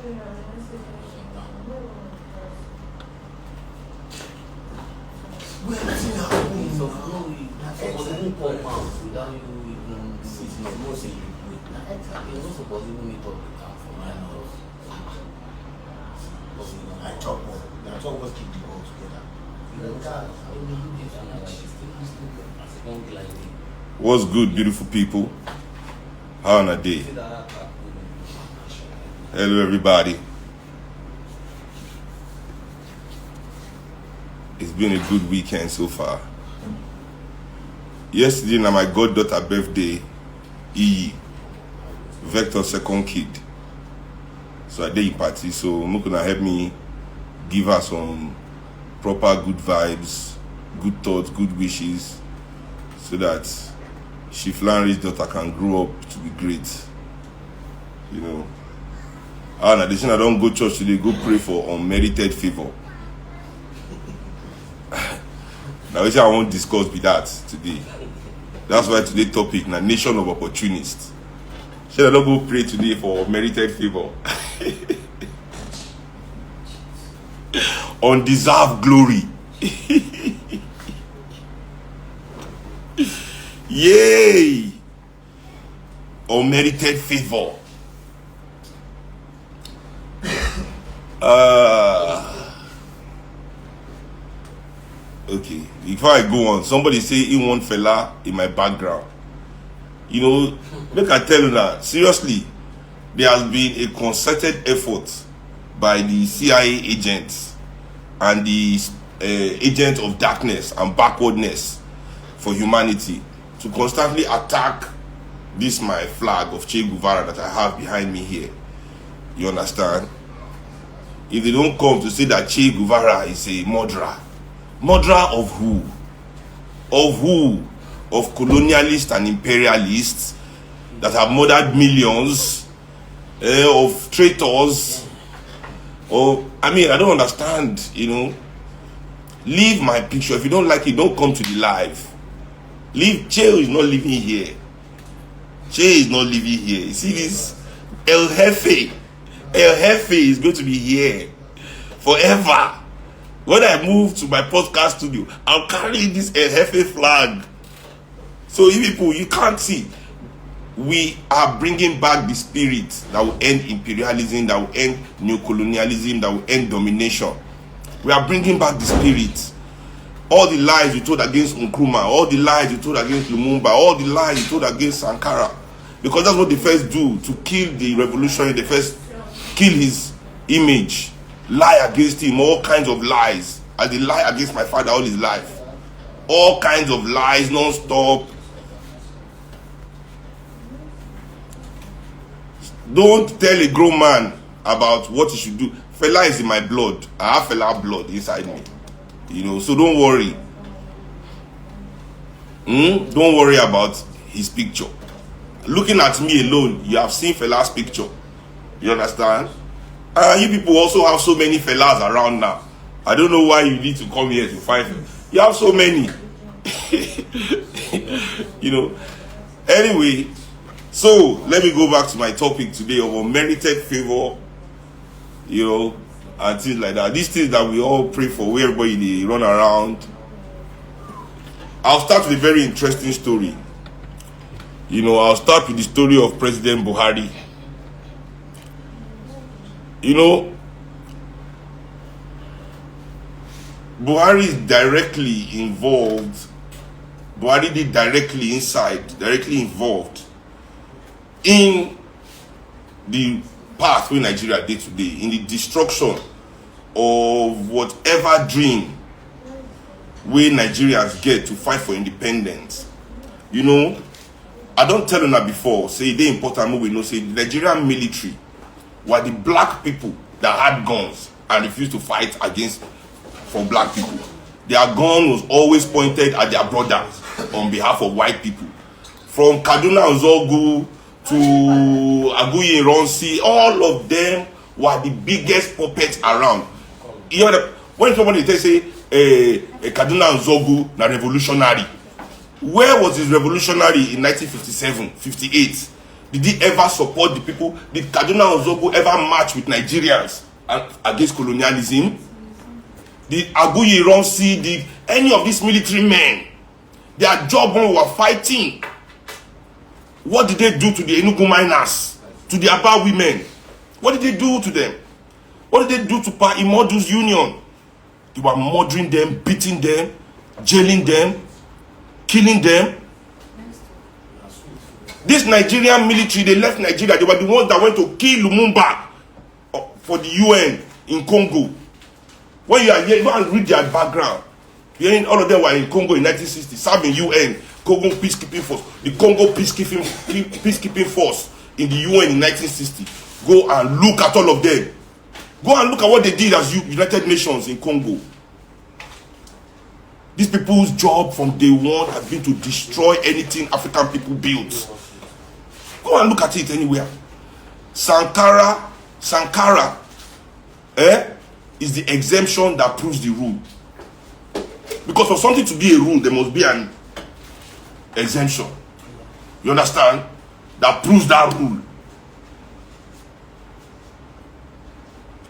Well, nothing happened. So, supposed come out without you even sitting up. No, say you wait. You're not supposed to even meet up with her for 9 hours. I talk more. I talk more, keep the ball together. What's good, beautiful people? How on a day? Hello, everybody. It's been a good weekend so far. Yesterday, na my goddaughter birthday, Vector second kid. So I did in party. So Mukuna help me give her some proper good vibes, good thoughts, good wishes, so that she Flannery's daughter can grow up to be great. You know. And in addition, I don't go church today, go pray for unmerited favor. Now, which I won't discuss with that today. That's why today's topic, na nation of opportunists. Should I not go pray today for merited favor? Undeserved glory. Yay! Unmerited favor. Okay, before I go on, somebody say he want fella in my background. You know, make I tell you that, seriously, there has been a concerted effort by the CIA agents and the agents of darkness and backwardness for humanity to constantly attack this my flag of Che Guevara that I have behind me here. You understand? If they don't come to say that Che Guevara is a murderer, murderer of who? Of who? Of colonialists and imperialists that have murdered millions, of traitors. I mean, I don't understand, you know. Leave my picture. If you don't like it, don't come to the live. Leave. Che is not living here. Che is not living here. You see this? El Jefe. El Jefe is going to be here forever. When I move to my podcast studio, I'll carry this El Jefe flag. So you people, you can't see. We are bringing back the spirit that will end imperialism, that will end neocolonialism, that will end domination. We are bringing back the spirit. All the lies you told against Nkrumah, all the lies you told against Lumumba, all the lies you told against Sankara. Because that's what they first do, to kill the revolutionary. They first kill his image, lie against him, all kinds of lies. As they lie against my father all his life. All kinds of lies, non-stop. Don't tell a grown man about what he should do. Fella is in my blood. I have fella blood inside me. You know, so don't worry. Don't worry about his picture. Looking at me alone, you have seen fella's picture. You understand? You people also have so many fellas around now. I don't know why you need to come here to find them. You have so many. You know. Anyway, so let me go back to my topic today of unmerited favor, you know, and things like that. These things that we all pray for, where everybody they run around. I'll start with a very interesting story. You know, I'll start with the story of President Buhari. You know, Buhari is directly involved. Buhari did directly involved in the path where Nigeria did today, in the destruction of whatever dream where Nigerians get to fight for independence. You know, I don't tell them that before, say they important move, we know, say the Nigerian military were the black people that had guns and refused to fight against for black people. Their gun was always pointed at their brothers on behalf of white people. From Kaduna Nzogu to Aguiyi Ironsi, all of them were the biggest puppets around. You know, when somebody say Kaduna Nzogu na revolutionary, where was his revolutionary in 1957, 58? Did he ever support the people? Did Kaduna Nzogu ever march with Nigerians against colonialism? Did Aguiyi Ironsi, did any of these military men, their job when we were fighting, what did they do to the Enugu miners, to the Aba women? What did they do to them? What did they do to Pa Imodu's union? They were murdering them, beating them, jailing them, killing them. This Nigerian military, they left Nigeria. They were the ones that went to kill Lumumba for the UN in Congo. When you are here, you go and read their background. All of them were in Congo in 1960, serving UN, Congo Peacekeeping Force, the Congo Peacekeeping Force in the UN in 1960. Go and look at all of them. Go and look at what they did as United Nations in Congo. These people's job from day one has been to destroy anything African people built. Go and look at it anywhere. Sankara, is the exemption that proves the rule. Because for something to be a rule, there must be an exemption. You understand? That proves that rule.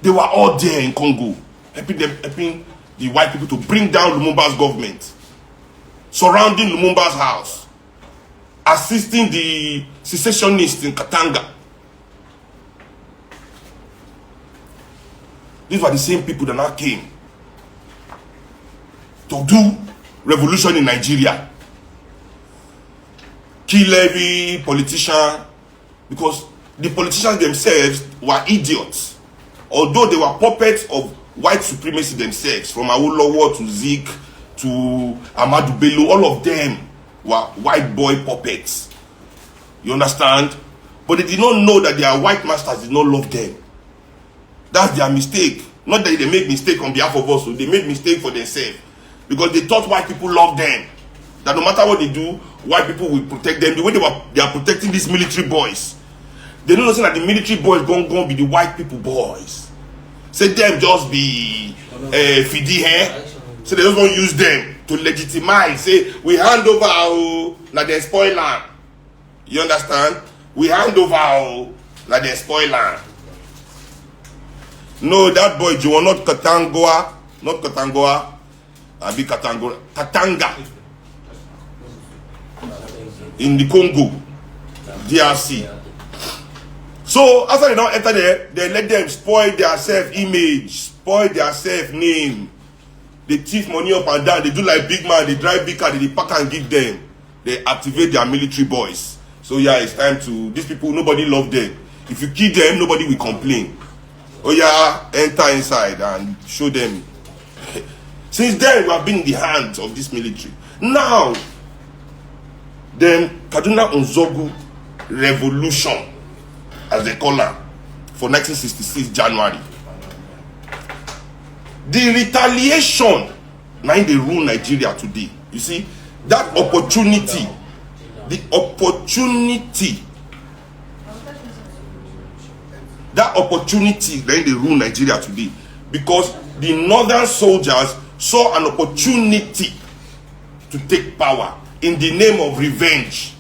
They were all there in Congo, helping the white people to bring down Lumumba's government, surrounding Lumumba's house, assisting the secessionists in Katanga. These were the same people that now came to do revolution in Nigeria. Kill every politician, because the politicians themselves were idiots. Although they were puppets of white supremacy themselves, from Awolowo to Zik to Ahmadu Bello, all of them were white boy puppets. You understand? But they did not know that their white masters did not love them. That's their mistake. Not that they made mistake on behalf of us, so they made mistake for themselves. Because they thought white people love them. That no matter what they do, white people will protect them. The way they are protecting these military boys. They don't know that the military boys gonna be the white people boys. Say them just be fidi here. So they just won't use them to legitimize. Say we hand over our like they spoil land. You understand? We hand over our like they spoil land. No, that boy, you are not Katangoa, Abi Katanga in the Congo, DRC. So after they don't enter there, they let them spoil their self-image, spoil their self-name. They thief money up and down. They do like big man. They drive big car. They pack and give them. They activate their military boys. So yeah, it's time to these people. Nobody love them. If you kill them, nobody will complain. Oh yeah, enter inside and show them. Since then, we have been in the hands of this military. Now, then Kaduna Nzogu revolution, as they call her, for 1966 January. The retaliation, now they rule Nigeria today. You see, that opportunity, then they rule Nigeria today, because the northern soldiers saw an opportunity to take power in the name of revenge.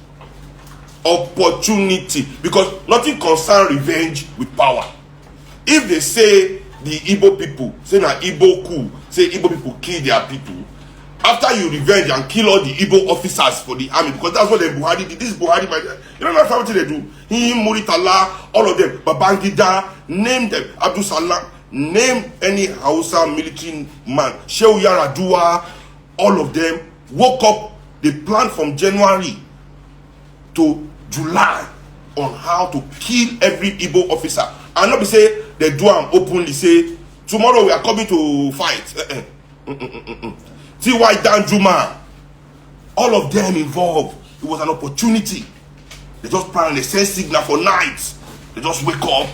Opportunity, because nothing concerns revenge with power. If they say the Igbo people, say na Igbo coup, say Igbo people kill their people, after you revenge and kill all the Igbo officers for the army, because that's what the Buhari did. This Buhari, you don't know what they do. Him, Muritala, all of them, Babangida, name them, Abdul Salam, name any Hausa military man, Shehu Yaradua, all of them woke up. They planned from January to July on how to kill every Igbo officer. And not be say they do them openly, say tomorrow we are coming to fight. T.Y. Danjuma, all of them involved. It was an opportunity. They just plan, they send signal for nights. They just wake up,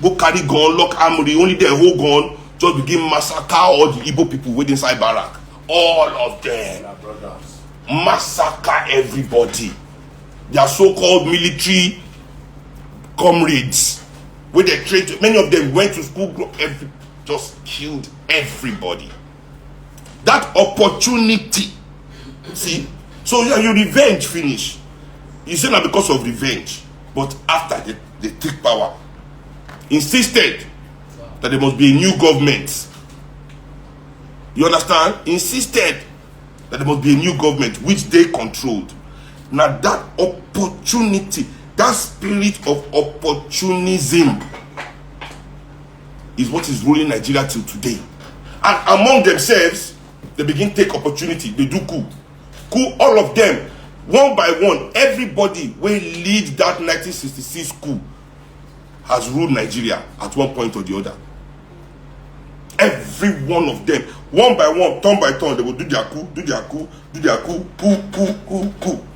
go carry gun, lock armory, only their whole gun, just begin massacre all the Igbo people waiting inside barrack. All of them. Massacre everybody. Their so-called military comrades, where they trained to, many of them went to school, just killed everybody. That opportunity, see, so yeah, your revenge finish. You say that because of revenge. But after they take power, insisted that there must be a new government. You understand? Insisted that there must be a new government which they controlled. Now that opportunity, that spirit of opportunism is what is ruling Nigeria till today. And among themselves, they begin to take opportunity. They do coup. Coup, all of them, one by one, everybody will lead that 1966 coup has ruled Nigeria at one point or the other. Every one of them, one by one, turn by turn, they will do their coup, do their coup, do their coup, coup.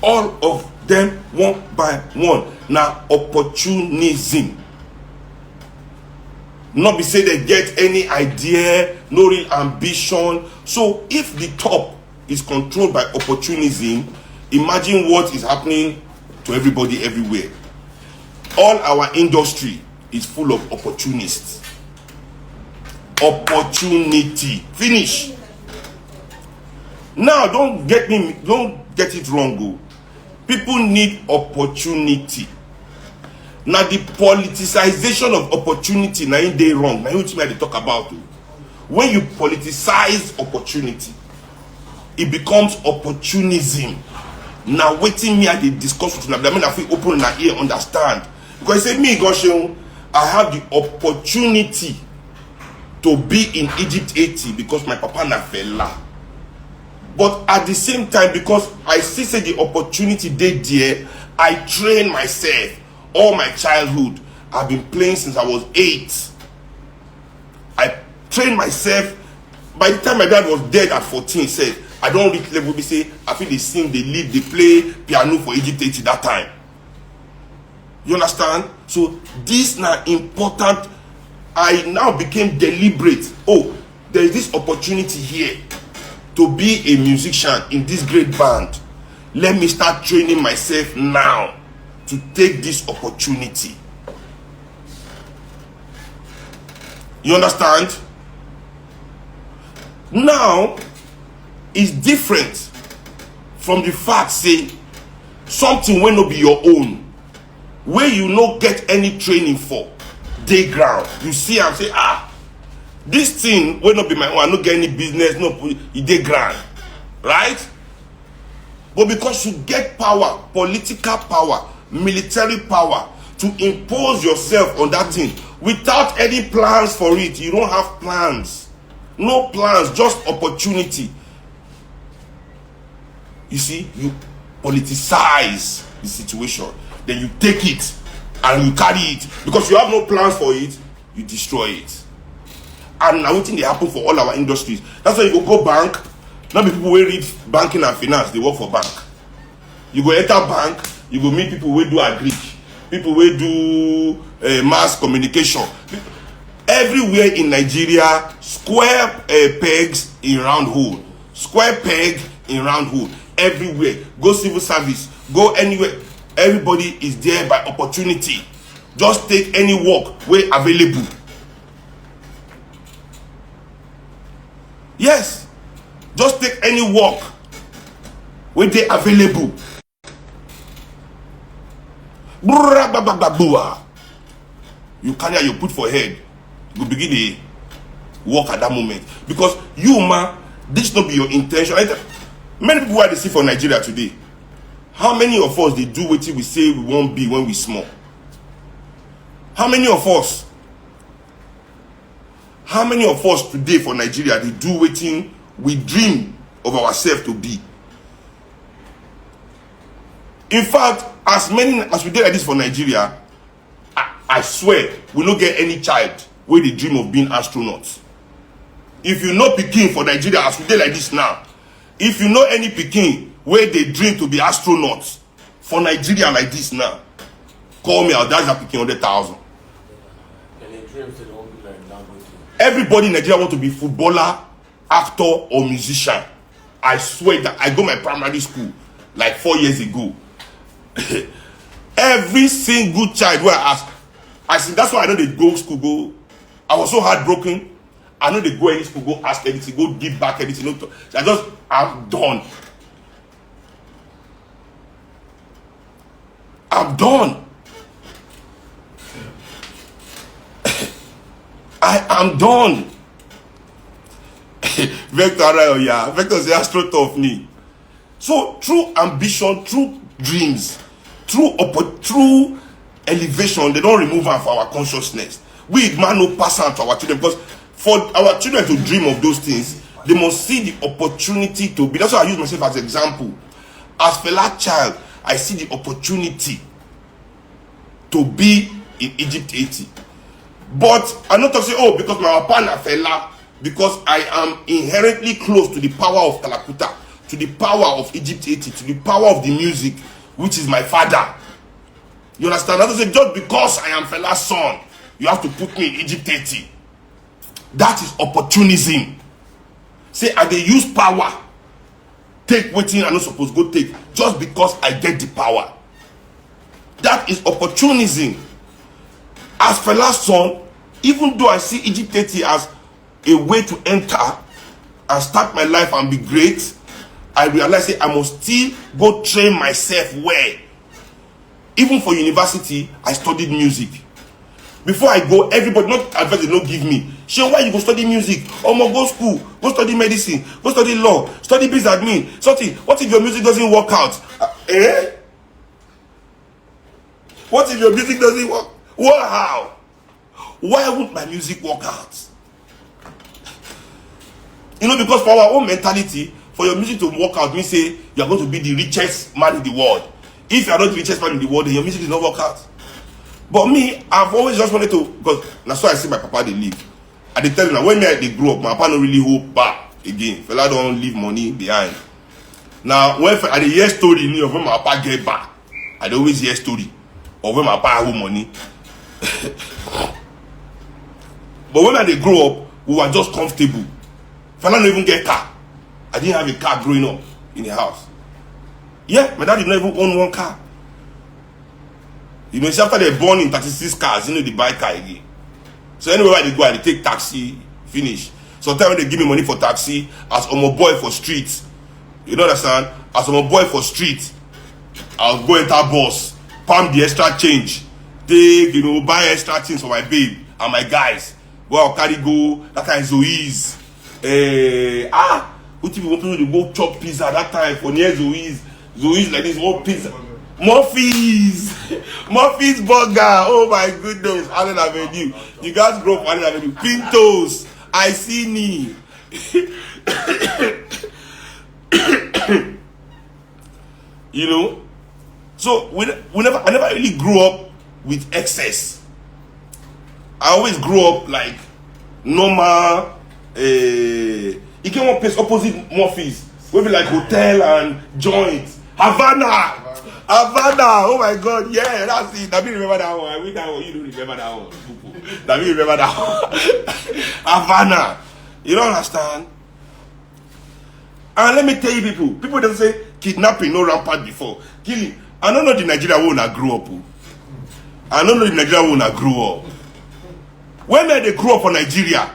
All of them, one by one. Now, opportunism. Not be say they get any idea, no real ambition. So, if the top is controlled by opportunism, imagine what is happening to everybody everywhere. All our industry is full of opportunists. Opportunity. Finish. Now, don't get it wrong, go. People need opportunity. Now the politicization of opportunity, now in day wrong. Now you they talk about it. When you politicize opportunity, it becomes opportunism. Now waiting me at the discuss with them. I mean, I feel open and ear understand. Because you say me, gosh, I have the opportunity to be in Egypt 80 because my papa na fella. But at the same time, because I see say the opportunity they there, I train myself. All my childhood, I've been playing since I was 8. I trained myself. By the time my dad was dead at 14, said, I don't reach level, we say, I feel they sing, they lead, they play piano for Egypt 80 that time. You understand? So this now important. I now became deliberate. Oh, there is this opportunity here to be a musician in this great band. Let me start training myself now to take this opportunity. You understand? Now, it's different from the fact, say, something will not be your own, where you no get any training for, day ground. You see and say, this thing will not be my own, I don't get any business, no, day ground. Right? But because you get power, political power, military power, to impose yourself on that thing without any plans for it. You don't have plans. No plans, just opportunity. You see, you politicize the situation. Then you take it and you carry it. Because you have no plans for it, you destroy it. And now thing they happen for all our industries. That's why you go bank. Now people will read banking and finance, they work for bank. You go enter bank, you go meet people who do agric, people who do mass communication. Everywhere in Nigeria, square pegs in round hole. Square peg in round hole. Everywhere. Go civil service. Go anywhere. Everybody is there by opportunity. Just take any work where available. Yes. Just take any work where they available. You carry your put for head. You begin to work at that moment. Because you, man, this not be your intention. Many people what they see for Nigeria today. How many of us they do what we say we won't be when we small? How many of us? How many of us today for Nigeria they do what we dream of ourselves to be? In fact, as many as we did like this for Nigeria, I swear we don't get any child where they dream of being astronauts. If you know Peking for Nigeria as we did like this now, if you know any Peking where they dream to be astronauts for Nigeria like this now, call me out. That's a Peking 100,000. And they dream to don't be like that. Everybody in Nigeria want to be footballer, actor, or musician. I swear that I go my primary school like 4 years ago. Every single child where I ask, I see that's why I know they go school. I was so heartbroken. I know they go any school, go ask anything, go give back anything. I'm done. am done. I am done. Vector Arayoya. Vector is the astro of me. So through ambition, through dreams, through elevation, they don't remove am for our consciousness. We man no pass on to our children, because for our children to dream of those things, they must see the opportunity to be. That's why I use myself as an example. As Fela child, I see the opportunity to be in Egypt 80. But I'm not talking, oh, because my partner Fela, because I am inherently close to the power of Kalakuta, to the power of Egypt 80, to the power of the music, which is my father. You understand? I don't say just because I am Fela's son, you have to put me in Egypt 80. That is opportunism. Say I dey use power, take wetin I no suppose go take, just because I get the power. That is opportunism. As Fela's son, even though I see Egypt 80 as a way to enter and start my life and be great, I realize that I must still go train myself well. Even for university, I studied music. Before I go, everybody, not advice, they don't give me. Shey, why you go study music? Omo, go school, go study medicine, go study law, study business admin, something. What if your music doesn't work out? What if your music doesn't work? What, how? Why won't my music work out? You know, because for our own mentality, for your music to work out means say you are going to be the richest man in the world. If you are not the richest man in the world, then your music will not work out. But me, I've always just wanted to, because that's why I see my papa they live. And they tell you now, when they grew up, my papa don't really hope back again. Fella don't leave money behind. Now, when I hear story of when my papa get back, I always hear story of when my papa have money. But when they grow up, we were just comfortable. Fella don't even get car. I didn't have a car growing up in the house. Yeah, my dad did not even own one car. You know, after they're born in 36 cars, you know, they buy car again. So anywhere they go, they take taxi, finish. Sometimes they give me money for taxi, as I'm a boy for streets. You know understand? As I'm a boy for street, I'll go enter bus, palm the extra change, take, you know, buy extra things for my babe and my guys. Well, I'll carry go, that kind of Zoe's. What if you want to go chop pizza that time for near Zoe's? Zoe's like this, one pizza. Murphy's burger. Oh my goodness, Allen Avenue. You guys grow up Allen Avenue. Pintos, I see me. You know, so I never really grew up with excess. I always grew up like normal. You can one place opposite Murphy's, we be like hotel and joint. Havana, oh my God, yeah, that's it. Let me remember that one. I wait that one. You don't remember that one. Let me remember that one. Havana, you don't understand? And let me tell you, people don't say kidnapping no rampant before killing. I don't know the Nigeria who na grew up. I don't know the Nigeria who na grew up. When they grew up for Nigeria,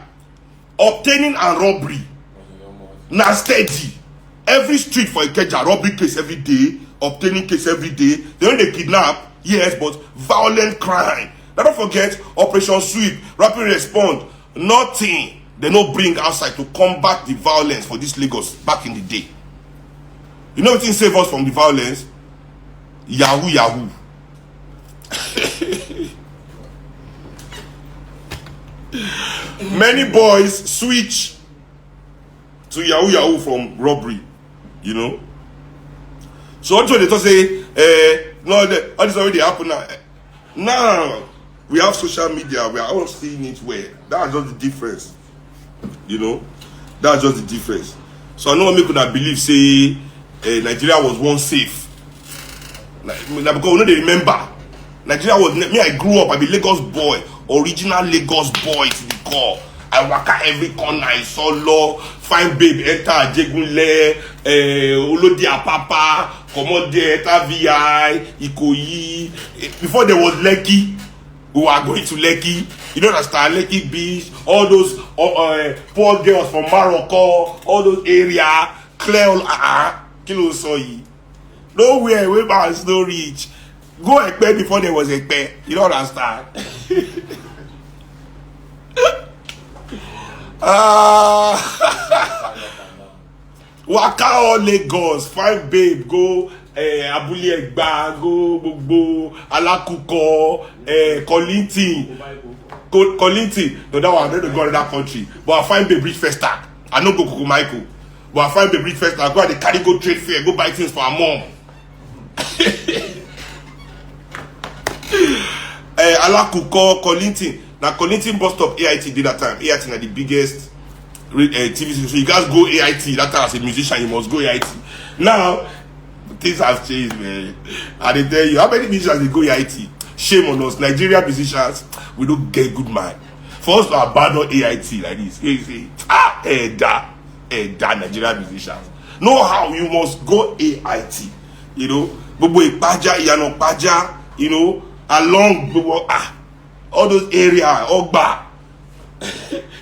obtaining and robbery, na steady. Every street for Ikeja, robbery case every day, obtaining case every day. They only kidnap, yes, but violent crime. Now don't forget Operation Sweep, Rapid Response. Nothing they no bring outside to combat the violence for this Lagos back in the day. You know what thing save us from the violence? Yahoo. Many boys switch to Yahoo from robbery, you know. So what they talk say, no, all this already happened now. Now we have social media, we are all seeing it where. That's just the difference. You know? That's just the difference. So I know what make una believe say Nigeria was once safe. Like, because we know they remember. Nigeria was me, I grew up, I be Lagos boy, original Lagos boy to the core. I walk out every corner, I saw law, fine babe, enter Ajegunle, Olodi Apapa, Komode, enter VI, Ikoyi. Before there was Lekki, we were going to Lekki. You don't understand, Lekki Beach, all those poor girls from Morocco, all those areas, Clear, Kilo Soyi. Nowhere, where my no reach. Go Ekpe before there was Ekpe. You don't understand. Waka all Lagos, fine babe, go Abule Egba, go Gbogbo, Alakuko, Kolintin. Kolintin. No, that one I don't go to that country. But I find babe reach first tag. I no go Koko Michael. But I find babe reach first tag. Go at the carry go trade fair, go buy things for her mom. Alakuko, Kolintin. Now Kolintin bus stop AIT did that time. AIT na the biggest TV station. So you guys go AIT. That time as a musician, you must go AIT. Now things have changed, man. And they tell you how many musicians they go AIT. Shame on us, Nigerian musicians. We don't get good mind. For us to abandon AIT like this, you say, Nigerian musicians. Know how you must go AIT. You know, Bobo Ipaja, Iyano Paja, you know, along Bobo, all those areas, Ogba,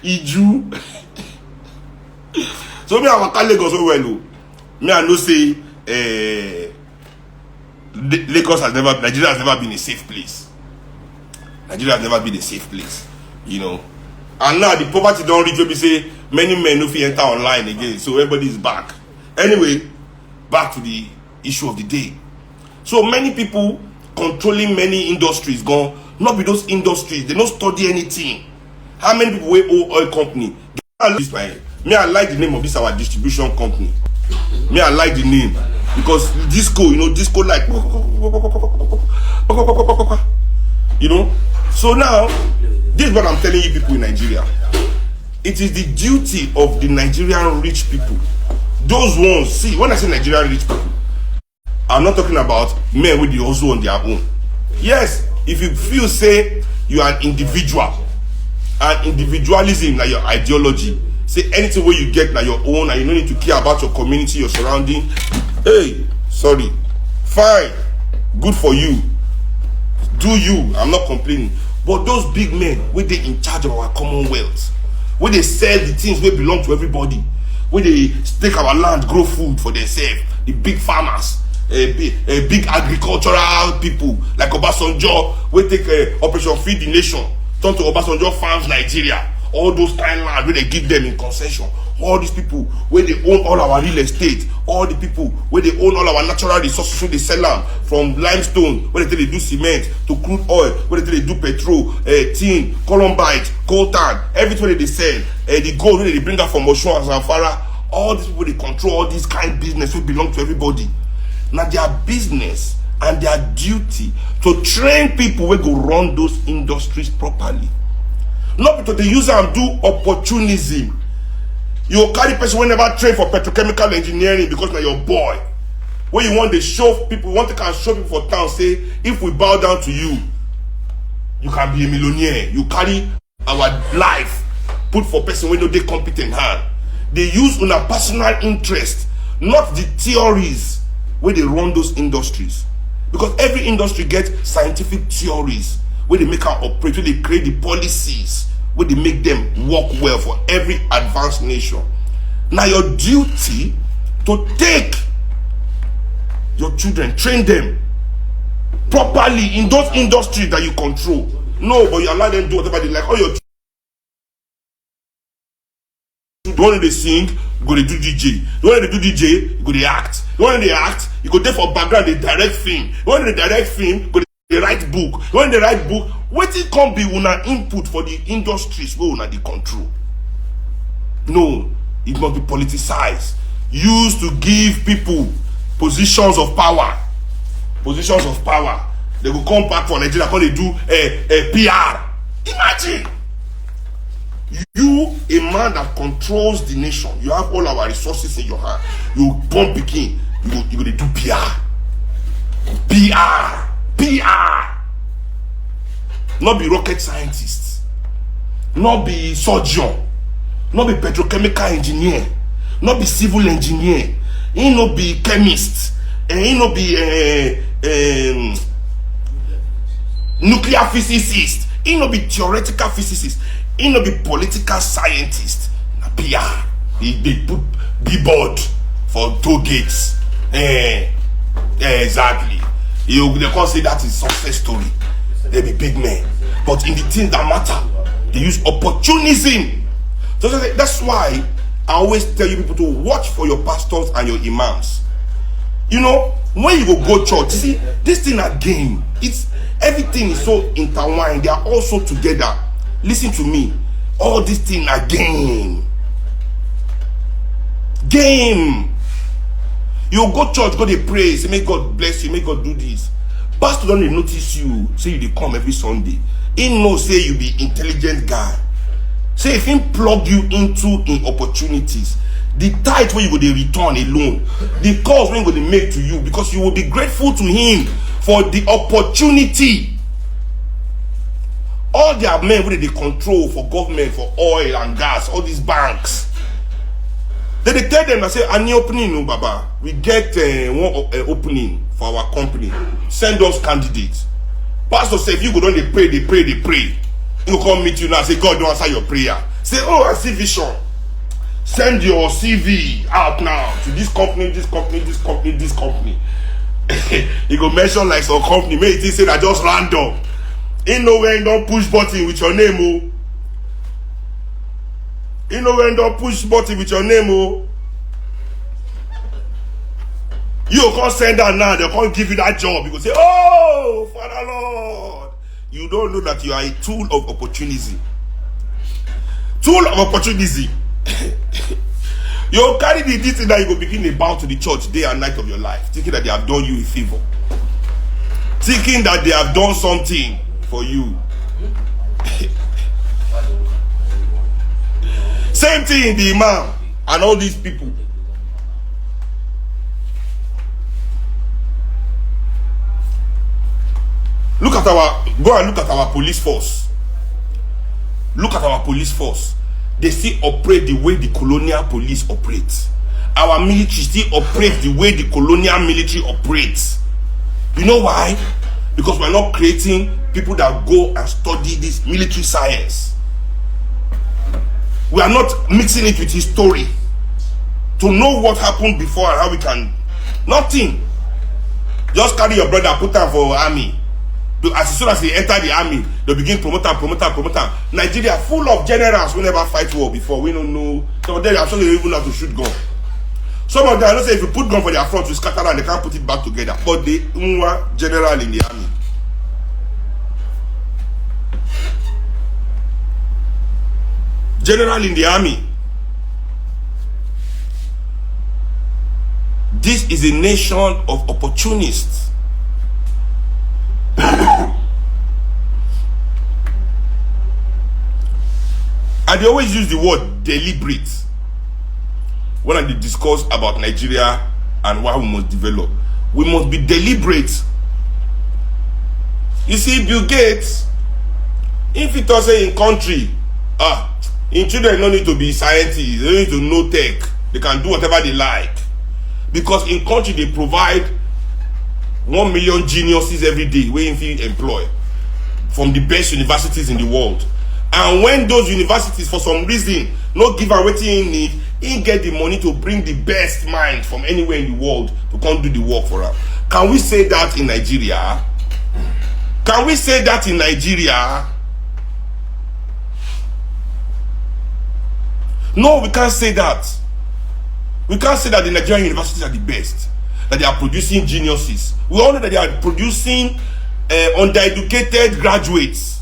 Iju. So me I waka Lagos so well. Me I know say Lagos has never, Nigeria has never been a safe place. Nigeria has never been a safe place, you know. And now the poverty don't reach where we say many men no fit enter online again, so everybody is back. Anyway, back to the issue of the day. So many people controlling many industries gone, not be those industries, they don't study anything. How many people wey own oil company? Me, I like the name of this our distribution company. Me, I like the name because disco, you know, disco like, you know. So now, this is what I'm telling you people in Nigeria. It is the duty of the Nigerian rich people. Those ones, see, when I say Nigerian rich people, I'm not talking about men with the hustle on their own. Yes, if you feel say you are an individual, and individualism like your ideology, say anything where you get like your own and you don't need to care about your community, your surrounding, hey, sorry, fine, good for you, do you, I'm not complaining. But those big men where they in charge of our commonwealth, where they sell the things where belong to everybody, where they take our land, grow food for themselves, the big farmers, big agricultural people like Obasanjo, where take Operation Feed the Nation, turn to Obasanjo Farms Nigeria, all those kind of land where they give them in concession, all these people where they own all our real estate, all the people where they own all our natural resources, where they sell them from limestone, where they do cement, to crude oil, where they do petrol, tin, columbite, coltan, everything where they sell, the gold where they bring out from Oshun and Zamfara, all these people they control all these kind of business which belong to everybody. Now their business and their duty to train people where go run those industries properly. Not because they use and do opportunism. You carry person who never train for petrochemical engineering because now your boy. When you want to show people, want to can show people for town, say, if we bow down to you, you can be a millionaire. You carry our life, put for person when they competent hand. They use on a personal interest, not the theories where they run those industries. Because every industry gets scientific theories where they make our operate, where they create the policies, where they make them work well for every advanced nation. Now your duty to take your children, train them properly in those industries that you control. No, but you allow them to do whatever they like. All your the one they sing, you go to do DJ. The one they do DJ, you go to act. The one they act, you go there for background, they direct film. The one they direct film, go they write book. When they write book, what it can be una input for the industries where una the control. No, it must be politicized. Used to give people positions of power. Positions of power. They will come back for Nigeria because they do a PR. Imagine. You, a man that controls the nation, you have all our resources in your hand. You born picking, you go to do PR. PR. Not be rocket scientists, not be surgeon, not be petrochemical engineer, not be civil engineer, he not be chemist, and he not be nuclear physicist, he not be theoretical physicist, he not be political scientist. Na PR. They put billboard for toll gates. Exactly. They can't say that is success story. They be big men. But in the things that matter, they use opportunism. So that's why I always tell you people to watch for your pastors and your imams. You know, when you go church, see, this thing a game. It's everything is so intertwined. They are all so together. Listen to me. All this thing a game. Game. You go church, go dey pray, say may God bless you, may God do this. Pastor don't notice you, say you dey come every Sunday. He know say you be intelligent guy. Say if he plug you into in opportunities, the tithe when you go dey return alone, the calls when you go dey make to you, because you will be grateful to him for the opportunity. All their men wey dey control for government, for oil and gas, all these banks. Then they tell them, I say, any opening, no, Baba. We get one opening for our company. Send us candidates. Pastor say, if you go down, they pray. You come meet you now, say, God don't answer your prayer. Say, oh, I see vision. Send your CV out now to this company. You go mention like some company. May it say that just random. In no way, don't push button with your name, oh. You know when don't push button with your name, oh. You can't send that now, they can't give you that job. You go say, oh, Father Lord. You don't know that you are a tool of opportunity. Tool of opportunity. You carry this thing that you go begin to bow to the church day and night of your life, thinking that they have done you a favor. Thinking that they have done something for you. Same thing in the imam and all these people. Go and look at our police force. Look at our police force. They still operate the way the colonial police operates. Our military still operates the way the colonial military operates. You know why? Because we're not creating people that go and study this military science. We are not mixing it with history to know what happened before and how we can. Nothing. Just carry your brother, put him for army. As soon as he enter the army, they begin promote him. Nigeria full of generals who never fight war before. We don't know. Some of them are actually even know how to shoot gun. Some of them, I don't say if you put gun for their front, you scatter and they can't put it back together. But they general in the army. General in the army. This is a nation of opportunists. And they always use the word deliberate when they discuss about Nigeria and why we must develop. We must be deliberate. You see, Bill Gates, if it was in country, in children don't need to be scientists, they don't need to know tech, they can do whatever they like. Because in country they provide 1 million geniuses every day waiting for employ from the best universities in the world. And when those universities for some reason not give her what he need, he get the money to bring the best mind from anywhere in the world to come do the work for her. Can we say that in Nigeria? Can we say that in Nigeria? No, we can't say that. We can't say that the Nigerian universities are the best, that they are producing geniuses. We all know that they are producing undereducated graduates,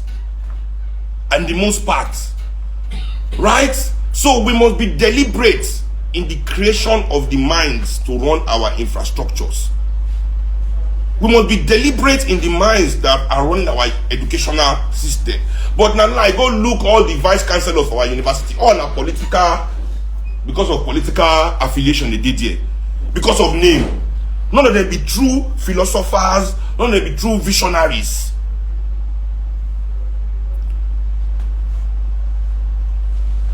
and the most part, right? So we must be deliberate in the creation of the minds to run our infrastructures. We must be deliberate in the minds that are running our educational system. But now, I go look all the vice chancellors of our university, all are political, because of political affiliation they did here, because of name. None of them be true philosophers, none of them be true visionaries.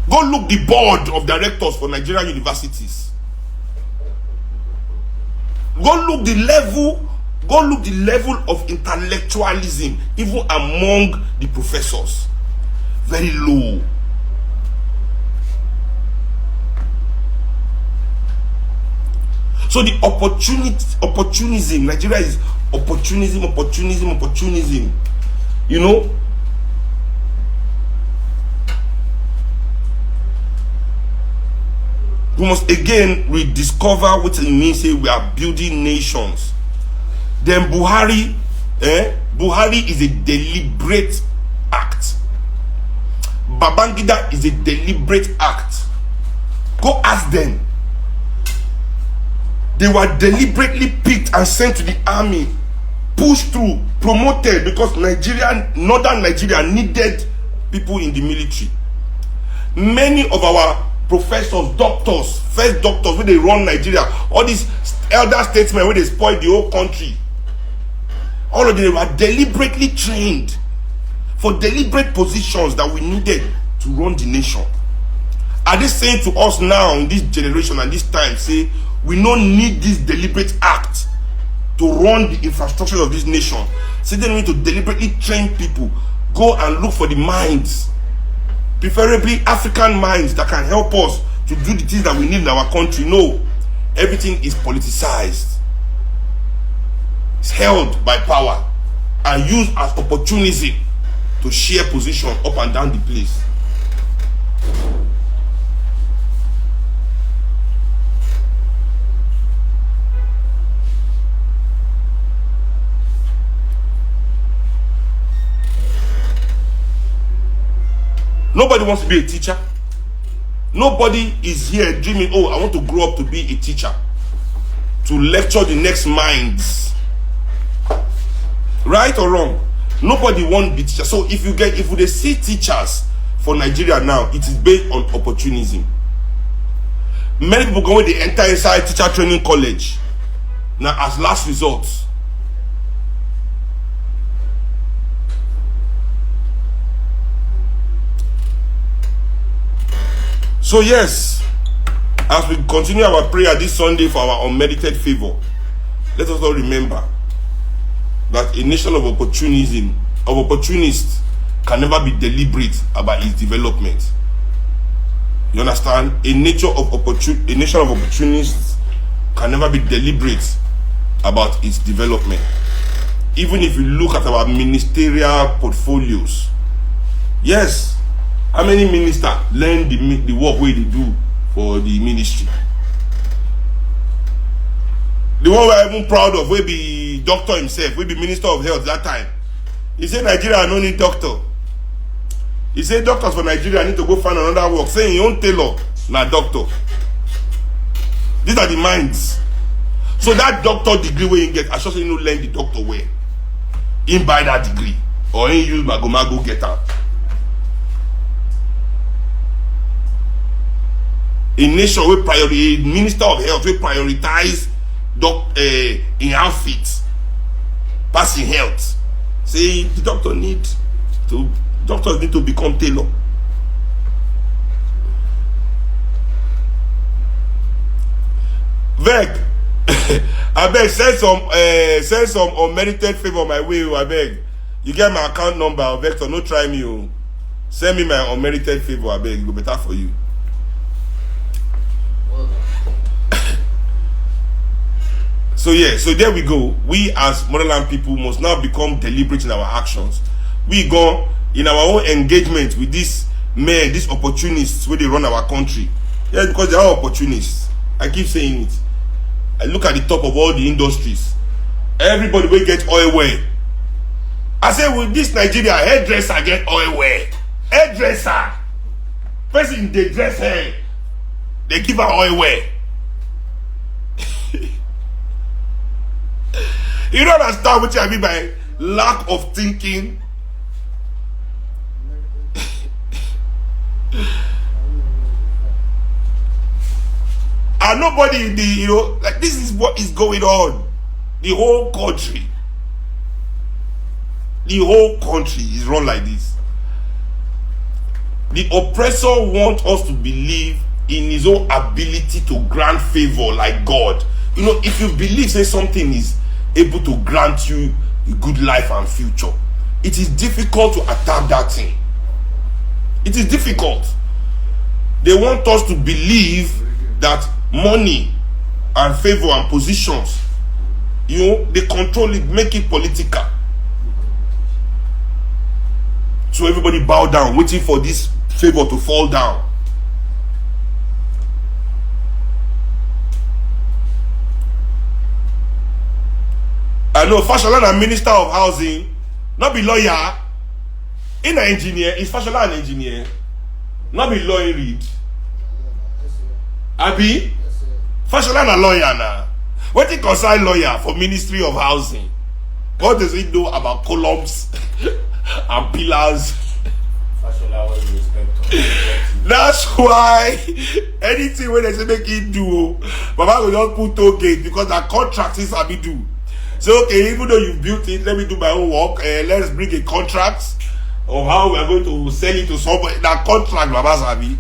Go look the board of directors for Nigerian universities. Go look the level of intellectualism even among the professors. Very low. So the opportunism, Nigeria is Opportunism, opportunism, opportunism. You know? We must again rediscover what it means say we are building nations. Then Buhari is a deliberate act. Babangida is a deliberate act. Go ask them. They were deliberately picked and sent to the army, pushed through, promoted because northern Nigeria needed people in the military. Many of our professors, doctors, first doctors, when they run Nigeria, all these elder statesmen, when they spoil the whole country, all of them were deliberately trained for deliberate positions that we needed to run the nation. Are they saying to us now in this generation and this time, say, we don't need this deliberate act to run the infrastructure of this nation? Say they need to deliberately train people, go and look for the minds, preferably African minds that can help us to do the things that we need in our country. No, everything is politicized. It's held by power and used as opportunity to share position up and down the place. Nobody wants to be a teacher. Nobody is here dreaming, oh, I want to grow up to be a teacher, to lecture the next minds. Right or wrong? Nobody wants to be teacher. So if they see teachers for Nigeria now, it is based on opportunism. Many people go when they enter inside teacher training college now as last resort. So yes, as we continue our prayer this Sunday for our unmerited favor, let us all remember that a nation of opportunists can never be deliberate about its development. You understand? A nation of opportunists can never be deliberate about its development. Even if you look at our ministerial portfolios, yes, how many ministers learn the work where they do for the ministry? The one we're even proud of, will be doctor himself, will be Minister of Health that time. He said Nigeria no need doctor. He said doctors for Nigeria need to go find another work. Saying your own tailor, not doctor. These are the minds. So that doctor degree where you get, I should say you know learn the doctor where. In buy that degree. Or in use mago get out. A nation will prioritize, a minister of health will prioritize in outfits, passing health. Say the doctors need to become tailor. Veg, I beg send some unmerited favor my way. I beg you get my account number, Vector. No try me. Oh. Send me my unmerited favor. I beg it go better for you. So yeah, so there we go. We as motherland people must now become deliberate in our actions. We go in our own engagement with these men, these opportunists where they run our country. Yeah, because they are opportunists. I keep saying it. I look at the top of all the industries. Everybody will get oil well. I say, with this Nigeria, hairdresser get oil well. Hairdresser. Person they dress hair, they give her oil well. You don't understand what I mean by lack of thinking. And nobody in the, like this is what is going on. The whole country is run like this. The oppressor wants us to believe in his own ability to grant favor like God. You know, if you believe say something is able to grant you a good life and future, it is difficult to attack that thing. It is difficult. They want us to believe that money and favor and positions You know, they control it, make it political. So everybody bow down, waiting for this favor to fall down. I know Fashola, a minister of housing, not be lawyer. In an engineer, is Fashola an engineer? Not be lawyer read. Abi? Fashola a lawyer now. What is concern lawyer for Ministry of Housing? What does he know about columns and pillars? Fashola was the inspector. That's why anything when they say make it do, Baba will just put toll gate because the contract is Abi do. So okay, even though you built it, let me do my own work. Let's bring a contract of how we are going to sell it to somebody. That contract, Baba Sabi.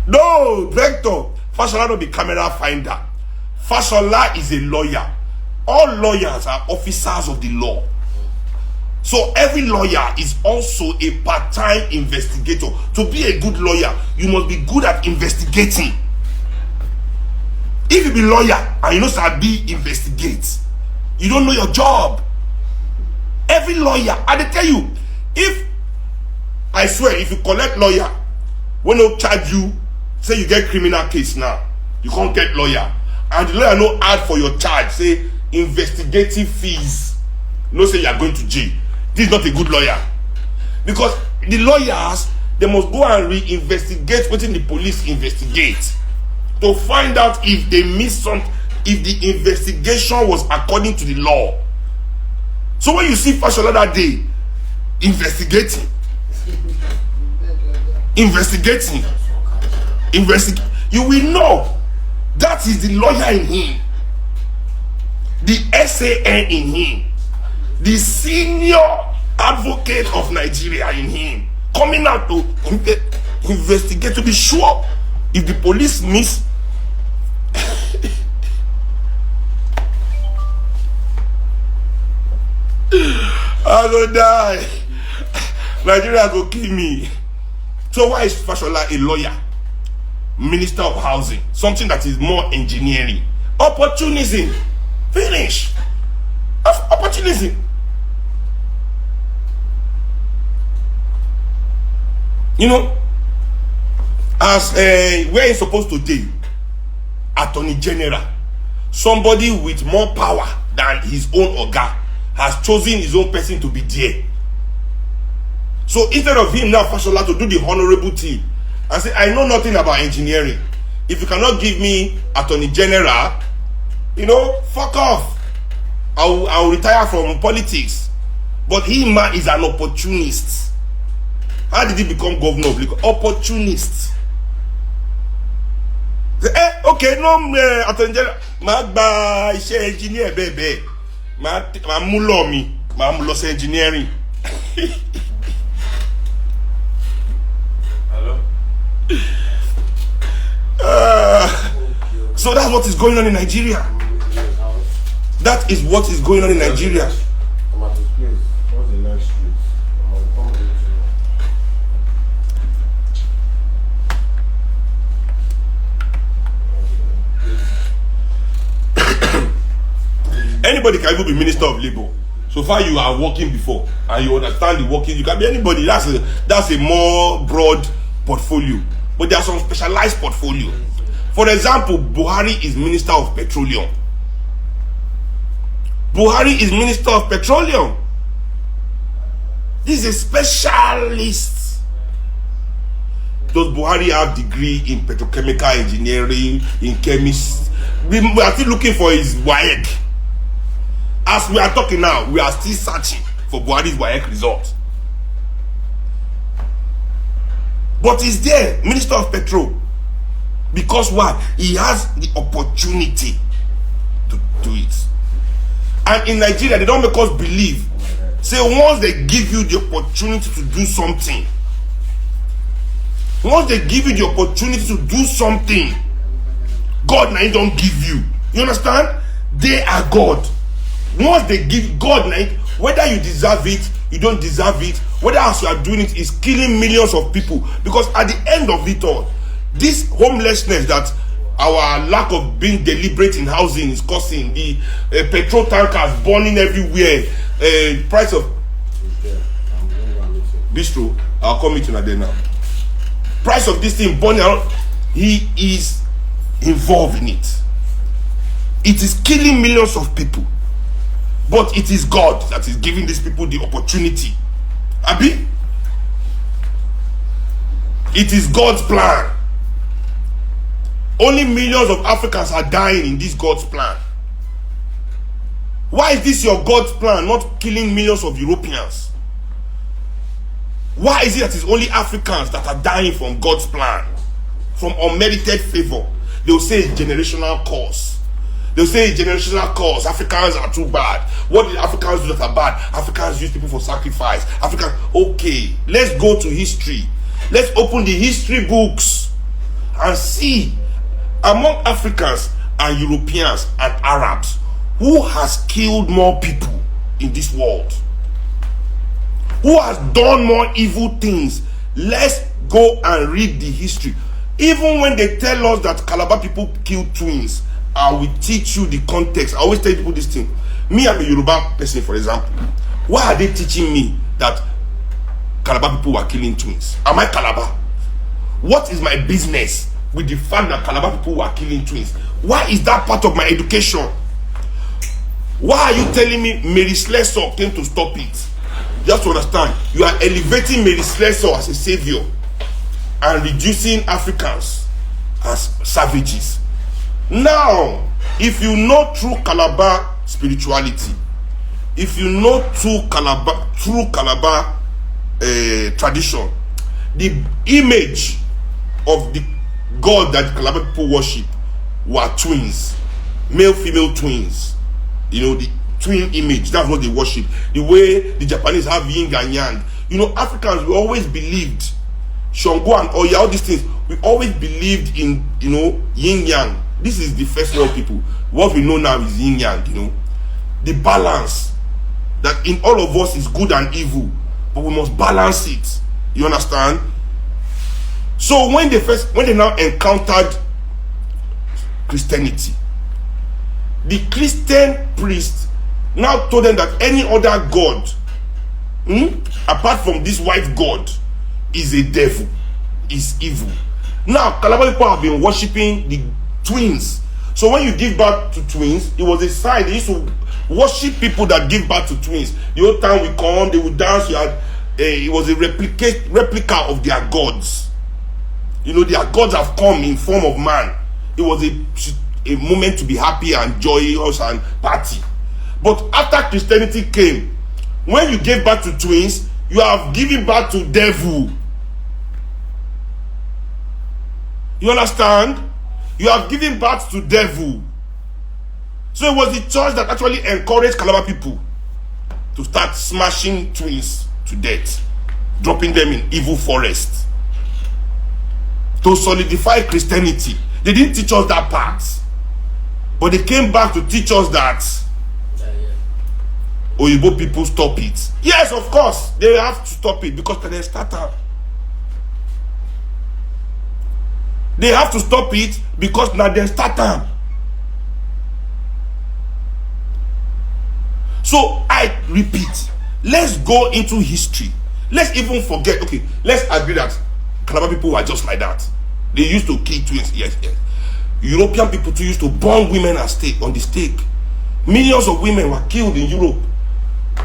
No, Vector. Fashola not be camera finder. Fashola is a lawyer. All lawyers are officers of the law. So every lawyer is also a part-time investigator. To be a good lawyer, you must be good at investigating. If you be lawyer and you know Sabi investigate, you don't know your job. Every lawyer, I tell you, if I swear, if you collect lawyer, when they charge you, say you get criminal case now, you can't get lawyer, and the lawyer no add for your charge, say investigative fees, no say you are going to jail. This is not a good lawyer, because the lawyers, they must go and re-investigate what the police investigate to find out if they missed something, if the investigation was according to the law. So when you see Fashola that day investigating, you will know that is the lawyer in him, the SAN in him, the senior advocate of Nigeria in him, coming out to investigate to be sure if the police miss. I go die. Nigeria go kill me. So why is Fashola a lawyer? Minister of Housing. Something that is more engineering. Opportunism. Finish. Opportunism. You know, as where he's supposed to do, Attorney General, somebody with more power than his own Oga, has chosen his own person to be there. So instead of him now, Fashola, to do the honorable thing and say, I know nothing about engineering. If you cannot give me Attorney General, you know, fuck off. I'll retire from politics. But he man is an opportunist. How did he become governor of Lagos? Opportunist. Okay, no, Attorney General. Ma gba iṣẹ́ engineer bẹ́ẹ̀. Ma mú lọ mi. Ma mú lọ sí engineering. So that's what is going on in Nigeria. That is what is going on in Nigeria. I'm at this place. What's the next street? Anybody can even be Minister of Labour. So far you are working before and you understand the working. You can be anybody. That's a more broad portfolio. But there are some specialized portfolio. For example, Buhari is Minister of Petroleum. Buhari is Minister of Petroleum. This is a specialist. Does Buhari have degree in petrochemical engineering, in chemistry? We are still looking for his WAEC. As we are talking now, we are still searching for Buhari's WAEC result. But he's there, Minister of Petrol. Because why? He has the opportunity to do it. And in Nigeria, they don't make us believe. Say once they give you the opportunity to do something, once they give you the opportunity to do something, God now don't give you. You understand? They are God. Once they give God now, whether you deserve it, you don't deserve it, whether as you are doing it is killing millions of people. Because at the end of it all, this homelessness that our lack of being deliberate in housing is causing the petrol tankers burning everywhere. Price of bistro, I'll come meet you there now. Price of this thing burning around. He is involved in it. It is killing millions of people, but it is God that is giving these people the opportunity. Abi, it is God's plan. Only millions of Africans are dying in this God's plan. Why is this your God's plan, not killing millions of Europeans? Why is it that it's only Africans that are dying from God's plan, from unmerited favor? They'll say it's generational cause. They'll say it's generational cause. Africans are too bad. What did Africans do that are bad? Africans use people for sacrifice. Okay, let's go to history. Let's open the history books and see, among Africans and Europeans and Arabs, who has killed more people in this world? Who has done more evil things? Let's go and read the history. Even when they tell us that Calabar people killed twins, I will teach you the context. I always tell people this thing. Me, I'm a Yoruba person, for example. Why are they teaching me that Calabar people were killing twins? Am I Calabar? What is my business with the fact that Calabar people were killing twins? Why is that part of my education? Why are you telling me Mary Slessor came to stop it? You have to understand, you are elevating Mary Slessor as a savior and reducing Africans as savages. Now, if you know true Calabar spirituality, if you know true Calabar tradition, the image of the God that Calabar people worship were twins, male-female twins. You know, the twin image, that's what they worship. The way the Japanese have yin and yang. You know, Africans, we always believed, Shango and Oya, all these things, we always believed in, you know, yin yang. This is the first world people. What we know now is yin yang, you know. The balance that in all of us is good and evil, but we must balance it. You understand? So when they now encountered Christianity, the Christian priest now told them that any other god, apart from this white god, is a devil, is evil. Now, Calabar people have been worshipping the twins. So when you give birth to twins, it was a sign. They used to worship people that give birth to twins. The whole time we come, they would dance. It was a replica of their gods. You know, their gods have come in form of man. It was a moment to be happy and joyous and party. But after Christianity came, when you gave birth to twins, you have given birth to devil. You understand? You have given birth to devil. So it was the church that actually encouraged Calabar people to start smashing twins to death, dropping them in evil forests, to solidify Christianity. They didn't teach us that part, but they came back to teach us that Oyibo people stop it. Yes, of course, they have to stop it because they started. They have to stop it because now they started. So I repeat, let's go into history. Let's even forget. Okay, let's agree that Calabar people were just like that. They used to kill twins. Yes. European people too used to burn women on the stake. Millions of women were killed in Europe,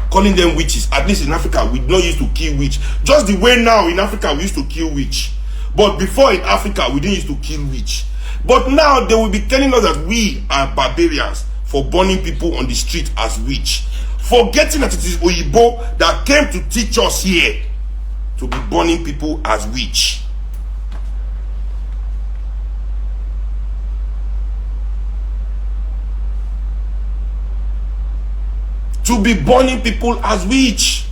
calling them witches. At least in Africa, we don't used to kill witch. Just the way now in Africa we used to kill witch. But before in Africa, we didn't used to kill witch. But now they will be telling us that we are barbarians for burning people on the street as witch, forgetting that it is Oyibo that came to teach us here to be burning people as witch. To be burning people as witch.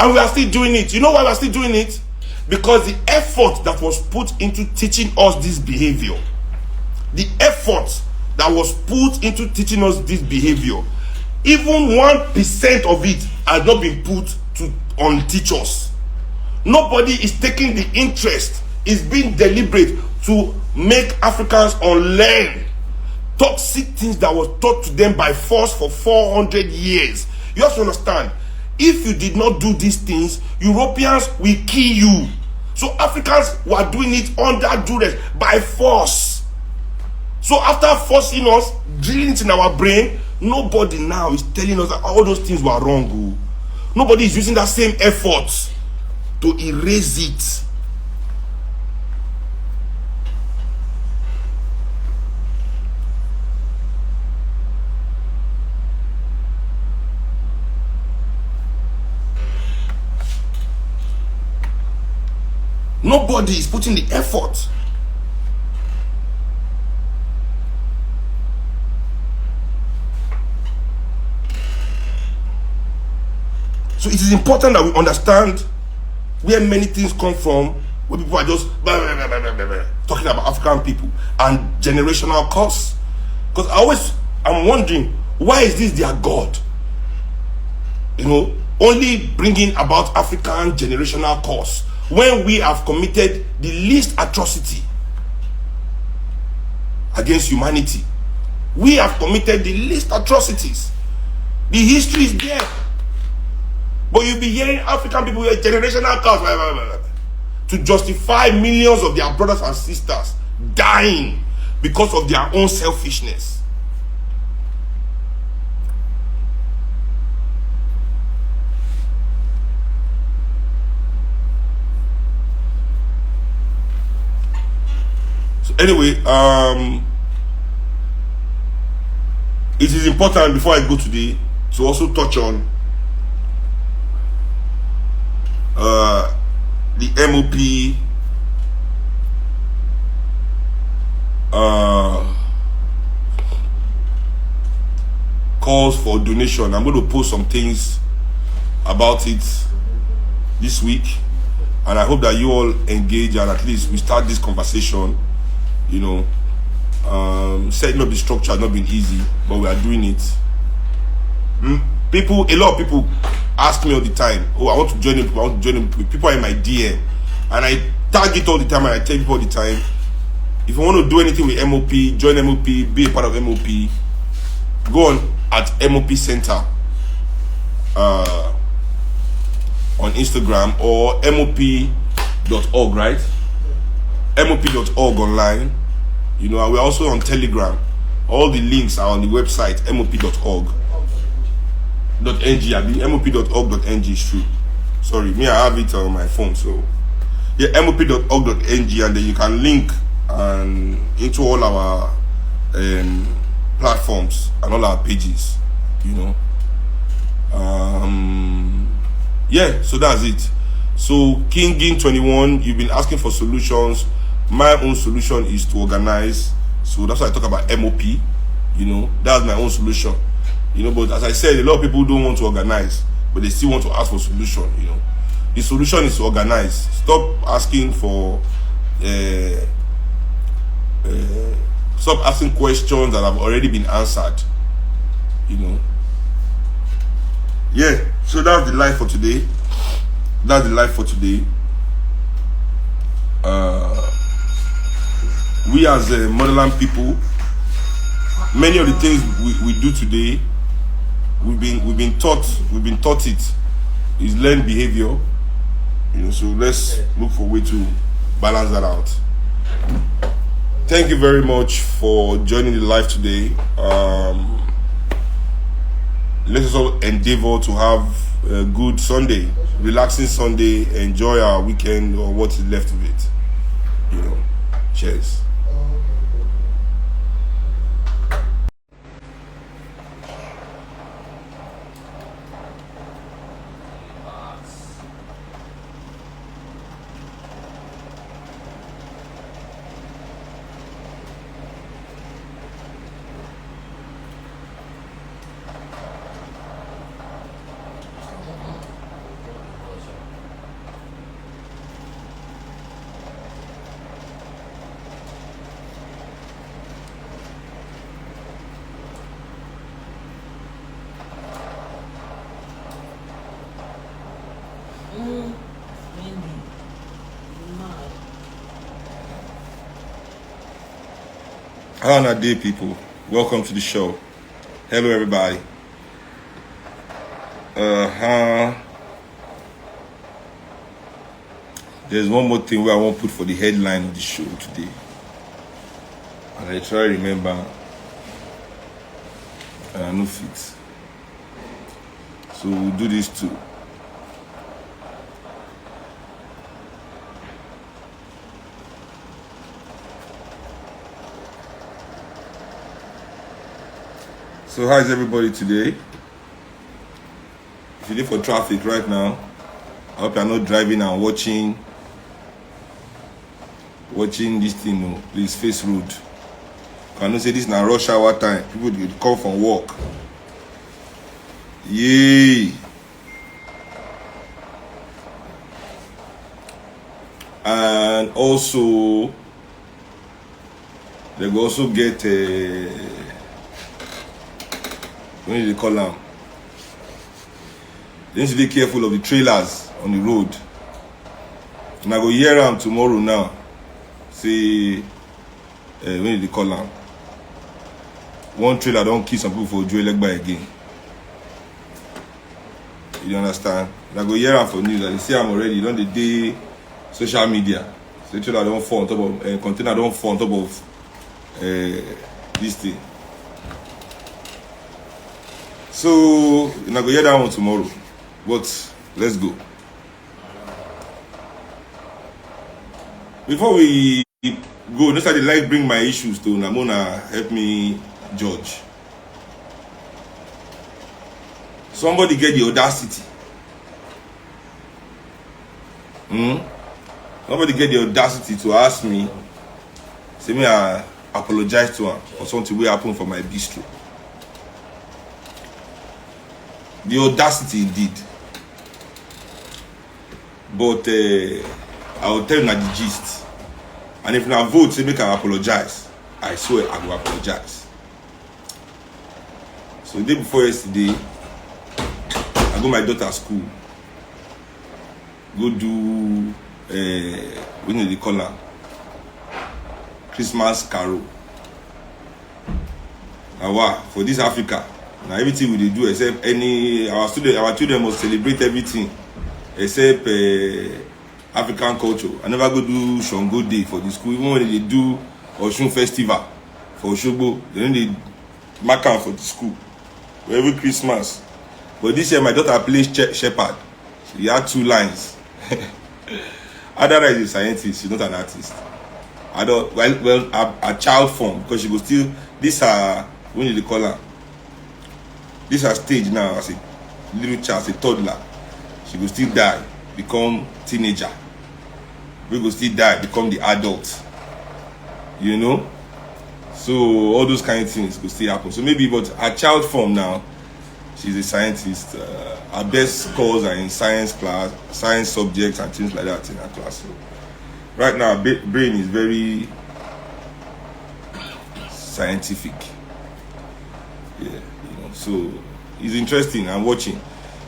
And we are still doing it. You know why we are still doing it? Because the effort that was put into teaching us this behavior, the effort that was put into teaching us this behavior, even 1% of it has not been put on teachers. Nobody is taking the interest. It's being deliberate to make Africans unlearn toxic things that was taught to them by force for 400 years. You have to understand, if you did not do these things, Europeans will kill you. So Africans were doing it under duress, by force. So after forcing us, drilling it in our brain, nobody now is telling us that all those things were wrong. Oh. Nobody is using that same effort to erase it. Nobody is putting the effort. So it is important that we understand where many things come from, where people are just talking about African people and generational curse. Because I'm wondering, why is this their God? You know, only bringing about African generational curse when we have committed the least atrocity against humanity. We have committed the least atrocities. The history is there. But you'll be hearing African people with generational curse to justify millions of their brothers and sisters dying because of their own selfishness. So anyway, it is important before I go today to also touch on the MOP calls for donation. I'm going to post some things about it this week, and I hope that you all engage and at least we start this conversation. You know, setting up the structure has not been easy, but we are doing it. A lot of people ask me all the time, oh, I want to join them, I want to join them. People are in my DM, and I tag it all the time, and I tell people all the time, if you want to do anything with MOP, join MOP, be a part of MOP, go on at MOP Center on Instagram or MOP.org, right? MOP.org online. You know, and we're also on Telegram. All the links are on the website MOP.org. .ng, MOP.org.ng is true. Sorry, me, I have it on my phone. So yeah, MOP.org.ng, and then you can link into all our platforms and all our pages. You know, yeah. So that's it. So Kingin21, you've been asking for solutions. My own solution is to organize. So that's why I talk about MOP. You know, that's my own solution. You know, but as I said, a lot of people don't want to organize, but they still want to ask for solution. You know, the solution is to organize. Stop asking for stop asking questions that have already been answered. You know. Yeah, so that's the life for today. That's the life for today. We as motherland people, many of the things we do today, we've been taught it is learned behavior. You know, so let's look for a way to balance that out. Thank you very much for joining the live today. Let us all endeavor to have a good Sunday, relaxing Sunday, enjoy our weekend or what is left of it. You know, cheers. How are day, people? Welcome to the show. Hello, everybody. There's one more thing where I want to put for the headline of the show today, and I try to remember. And I no fit. So we'll do this too. So how is everybody today? If you're for traffic right now, I hope you're not driving and watching this thing. No, please face road. I know say this is now rush hour time. People will come from work. Yay! And also, they will also get what do they call them? They need to be careful of the trailers on the road. And I go hear them tomorrow now. See, what do they call them? One trailer don't kill some people for Joe Legba again. You understand? And I go hear them for news. And they say I'm already on the day social media. So the trailer don't fall on top of container don't fall on top of this thing. So I go hear that one tomorrow. But let's go. Before we go, just like bring my issues to Namona, help me judge. Somebody get the audacity. Somebody get the audacity to ask me, say me I apologize to him for something will happen for my bistro. The audacity indeed. But I will tell you the gist. And if I vote, say make I apologize, I swear I will apologize. So the day before yesterday, I go my daughter's school. Go do what do they call her? Christmas carol. Now wow, for this Africa, now everything we do except our children must celebrate everything except African culture. I never go do Shango Day for the school. Even when they do Oshun Festival for Oshobo, then they mark out for the school for every Christmas. But this year my daughter plays shepherd. She had 2 lines. Adara is a scientist, she's not an artist. A child form, because she go still, this are, what do they call her? This her stage now as a little child, as a toddler. She will still die, become teenager. We will still die, become the adult. You know? So all those kind of things will still happen. So maybe, but her child form now, she's a scientist. Her best scores are in science class, science subjects and things like that in her class. So right now, her brain is very scientific. Yeah, you know. So it's interesting. I'm watching.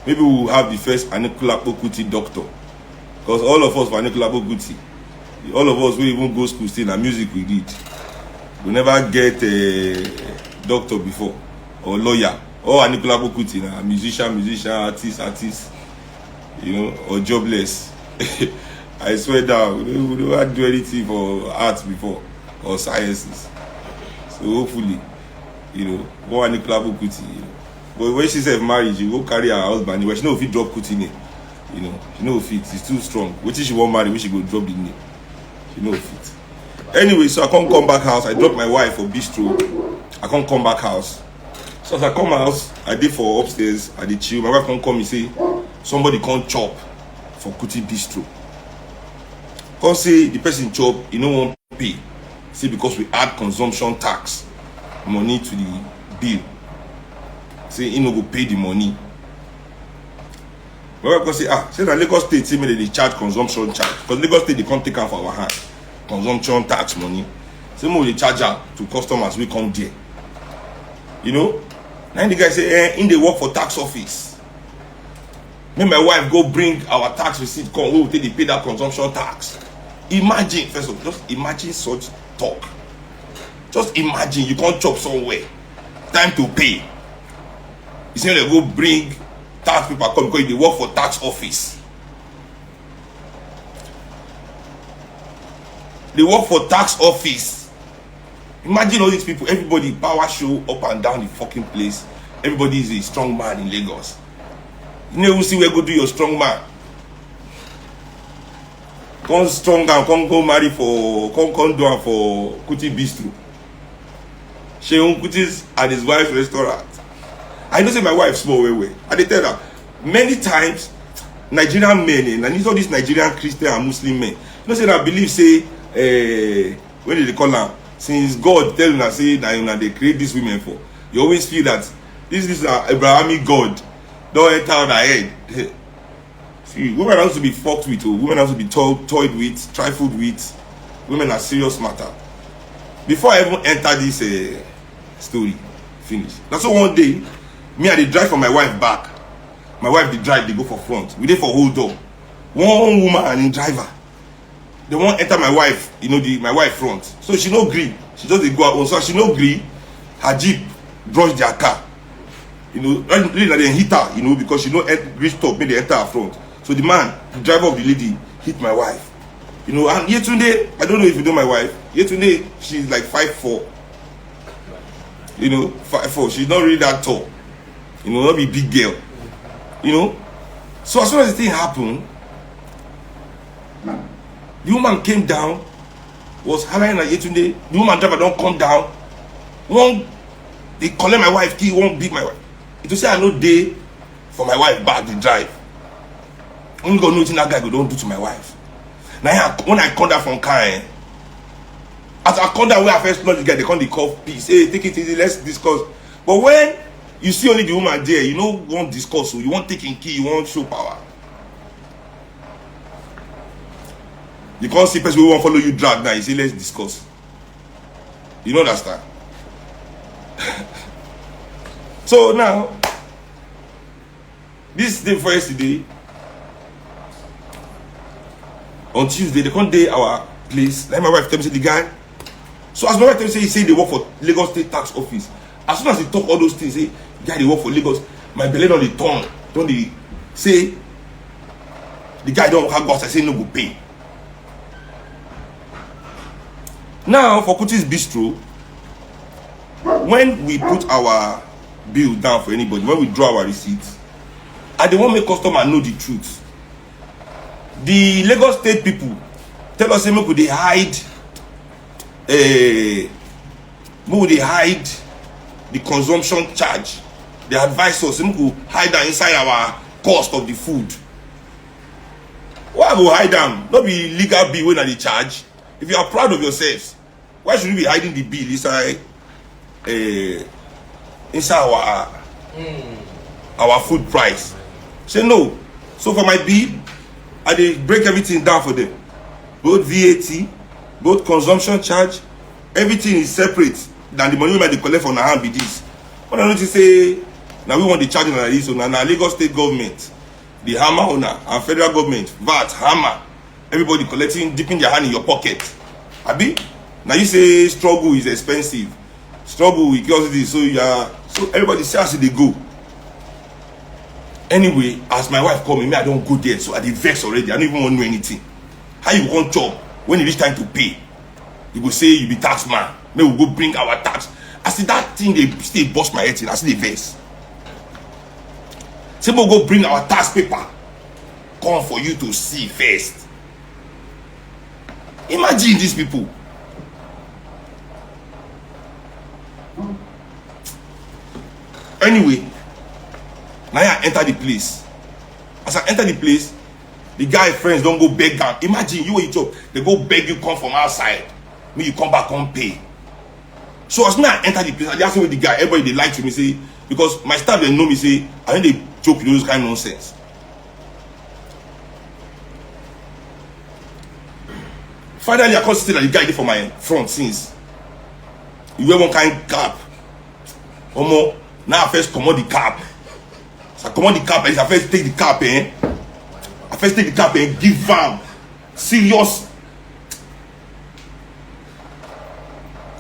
Maybe we'll have the first Anikulapo Kuti doctor, because all of us for Anikulapo Kuti, all of us will even go school still and music we did. We never get a doctor before or lawyer. Or Anikulapo Kuti, a musician, artist, you know, or jobless. I swear down, we don't do anything for arts before or sciences. So hopefully, you know, go Anikulapo Kuti. You know. But when she said marriage, you go carry her husband. She know if he drop Kuti name, you know, she know if it's too strong. Which she won't marry, which she go drop the name. She know if it. Anyway, so I can't come back house. I dropped my wife for bistro. I can't come back house. So as I come house, I did for upstairs, I did chill. My wife can't come and say, somebody can't chop for Kuti bistro. Can't say the person chop, you know won't pay. See, because we add consumption tax money to the bill. Say he no go pay the money. My wife can say, say that Lagos State say me they charge consumption charge. Because Lagos State they can't take out for our hand. Consumption tax money. Say more they charge out to customers we come there. You know? Now the guy say, in they work for tax office. Make my wife go bring our tax receipt, come, we will take the pay that consumption tax. Imagine, first of all, just imagine such talk. Just imagine you can't chop somewhere. Time to pay. You say they go bring tax people come because they work for tax office. They work for tax office. Imagine all these people, everybody power show up and down the fucking place. Everybody is a strong man in Lagos. You know who see where go do your strong man. Come strong and come go marry for come do am for Kuti Bistro. Sheun Kuti's and his wife's restaurant. I know say my wife small way. I dey tell her many times Nigerian men and all these Nigerian Christian and Muslim men. You know say I believe say when they call am, since God tell una say that they create these women for, you always feel that this is Abrahamic God don't enter on her head. See, women have to be fucked with, women have to be toyed with, trifled with. Women are serious matter. Before I even enter this story, finish. That's why one day, me I dey drive for my wife back. My wife dey drive, they go for front. We dey for hold door. One woman and driver. They won't enter my wife, my wife front. So she no gree. She just dey go out. So she no gree. Her Jeep brush their car. Really they hit her, because she no reach top, make they enter her front. So the man, the driver of the lady, hit my wife. And Yetunde, I don't know if you know my wife. Yetunde, she's like 5'4". 5'4". She's not really that tall. Not be big girl. So as soon as the thing happened, the woman came down, was hollering at Yetunde. The woman driver don't come down. They collect my wife key, won't beat my wife. It will say I no day for my wife back the drive. Only God knows that guy go don't do to my wife. Now when I come down from car, as I come down where I first lodge the guy, they come the call peace. Hey, take it easy, let's discuss. But when you see only the woman there, you know won't discuss, so you won't take in key, you won't show power. You can't see person who won't follow you drag now, you say let's discuss. You know understand? So now, this day for yesterday, on Tuesday, they come to our place. Like my wife tell me say the guy. So as my wife tell me say he say they work for Lagos State Tax Office. As soon as he talk all those things, say the guy they work for Lagos, my belly on the turn. Don't they say the guy don't have got, I say no go pay. Now for Kuti's Bistro, when we put our bill down for anybody, when we draw our receipts, I don't want make customer know the truth. The Lagos State people tell us say make they hide the consumption charge. They advise us make we hide that inside our cost of the food. Why go hide them? Not be legal bill when they charge. If you are proud of yourselves, why should you be hiding the bill inside our food price? Say no. So for my bill, I dey break everything down for them. Both VAT, both consumption charge, everything is separate than the money we might collect from our hand be this. When I notice say now we want the charging like this, so now Lagos State government, the hammer owner and federal government, VAT, hammer, everybody collecting, dipping their hand in your pocket. Abi? Now you say struggle is expensive. Struggle with this, so everybody see as they go. Anyway, as my wife called me, I don't go there, so I dey vex already. I don't even want to know anything. How you want job when it reach time to pay? You go say you be tax man. May we go bring our tax. I see that thing they still bust my head in. I see the vex. Say we go bring our tax paper. Come for you to see first. Imagine these people. Anyway, now I enter the place. As I enter the place, the guy friends don't go beg down. Imagine you and your job, they go beg you come from outside. Me you come back, come pay. So as soon as I enter the place, I just with the guy, everybody they like to me say, because my staff they know me say, I think they joke with those kind of nonsense. Finally, I can't see that the guy did for my front since. You wear one kind cap. Omo, now I first come on the cap. So I come on the cap, and I first take the cap, I first take the cap and give am serious.